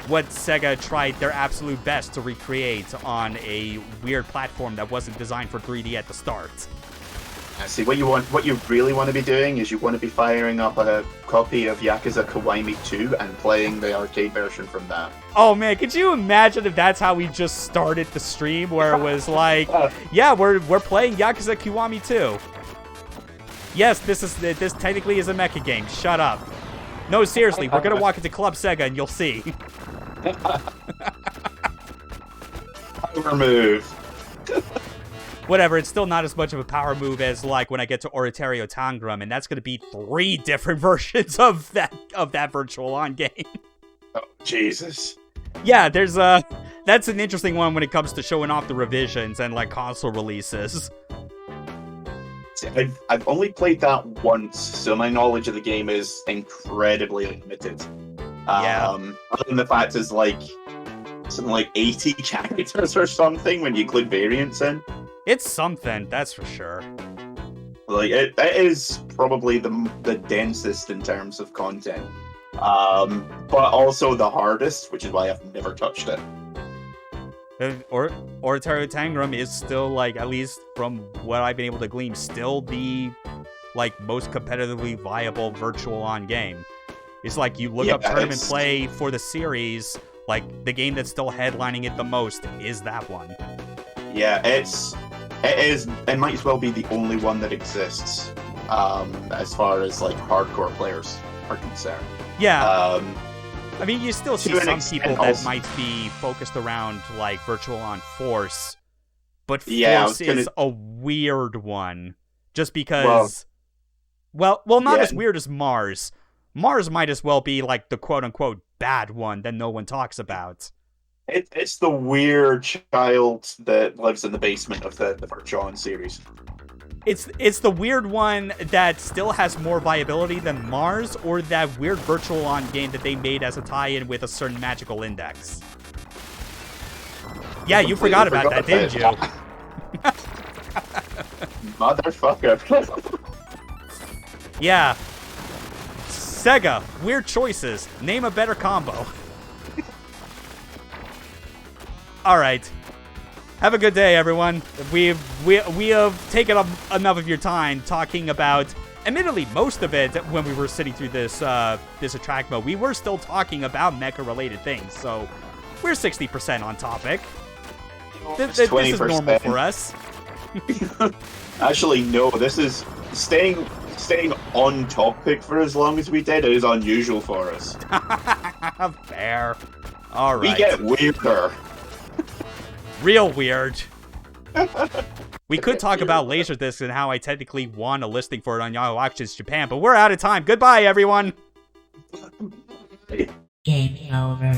what Sega tried their absolute best to recreate on a weird platform that wasn't designed for 3D at the start. See, what you really want to be doing is you want to be firing up a copy of Yakuza Kiwami 2 and playing the arcade version from that. Oh man, could you imagine if that's how we just started the stream, where it was like, yeah, we're playing Yakuza Kiwami 2. Yes, this technically is a mecha game. Shut up. No, seriously, we're gonna walk into Club Sega and you'll see. Power move. Whatever, it's still not as much of a power move as like when I get to Oratorio Tangram, and that's going to be 3 different versions of that Virtual On game. Oh, Jesus. Yeah, that's an interesting one when it comes to showing off the revisions and like console releases. See, I've only played that once, so my knowledge of the game is incredibly limited. Yeah. Other than the fact it's like something like 80 characters or something when you include variants in. It's something, that's for sure. Like it is probably the densest in terms of content, but also the hardest, which is why I've never touched it. Oratorio Tangram is still, like, at least from what I've been able to glean, still the like most competitively viable Virtual On game. It's like you look up tournament play for the series, like the game that's still headlining it the most is that one. Yeah, it might as well be the only one that exists, as far as like hardcore players are concerned. Yeah. I mean, you still see some people that also might be focused around like Virtual On Force, but Force is a weird one, just because. Well, not as weird as Mars. Mars might as well be like the quote-unquote bad one that no one talks about. It's the weird child that lives in the basement of the Virtual On series. It's the weird one that still has more viability than Mars, or that weird Virtual On game that they made as a tie-in with a certain magical index. Yeah, you forgot about that, didn't you? Motherfucker. Yeah. Sega, weird choices. Name a better combo. Alright. Have a good day, everyone. We have taken up enough of your time talking about, admittedly, most of it when we were sitting through this attract mode. We were still talking about mecha-related things, so we're 60% on topic. This is normal for us. Actually, no. This is staying on topic for as long as we did is unusual for us. Fair. All right. We get weirder. Real weird. We could talk about Laserdisc and how I technically won a listing for it on Yahoo Auctions Japan, but we're out of time. Goodbye, everyone. Game over.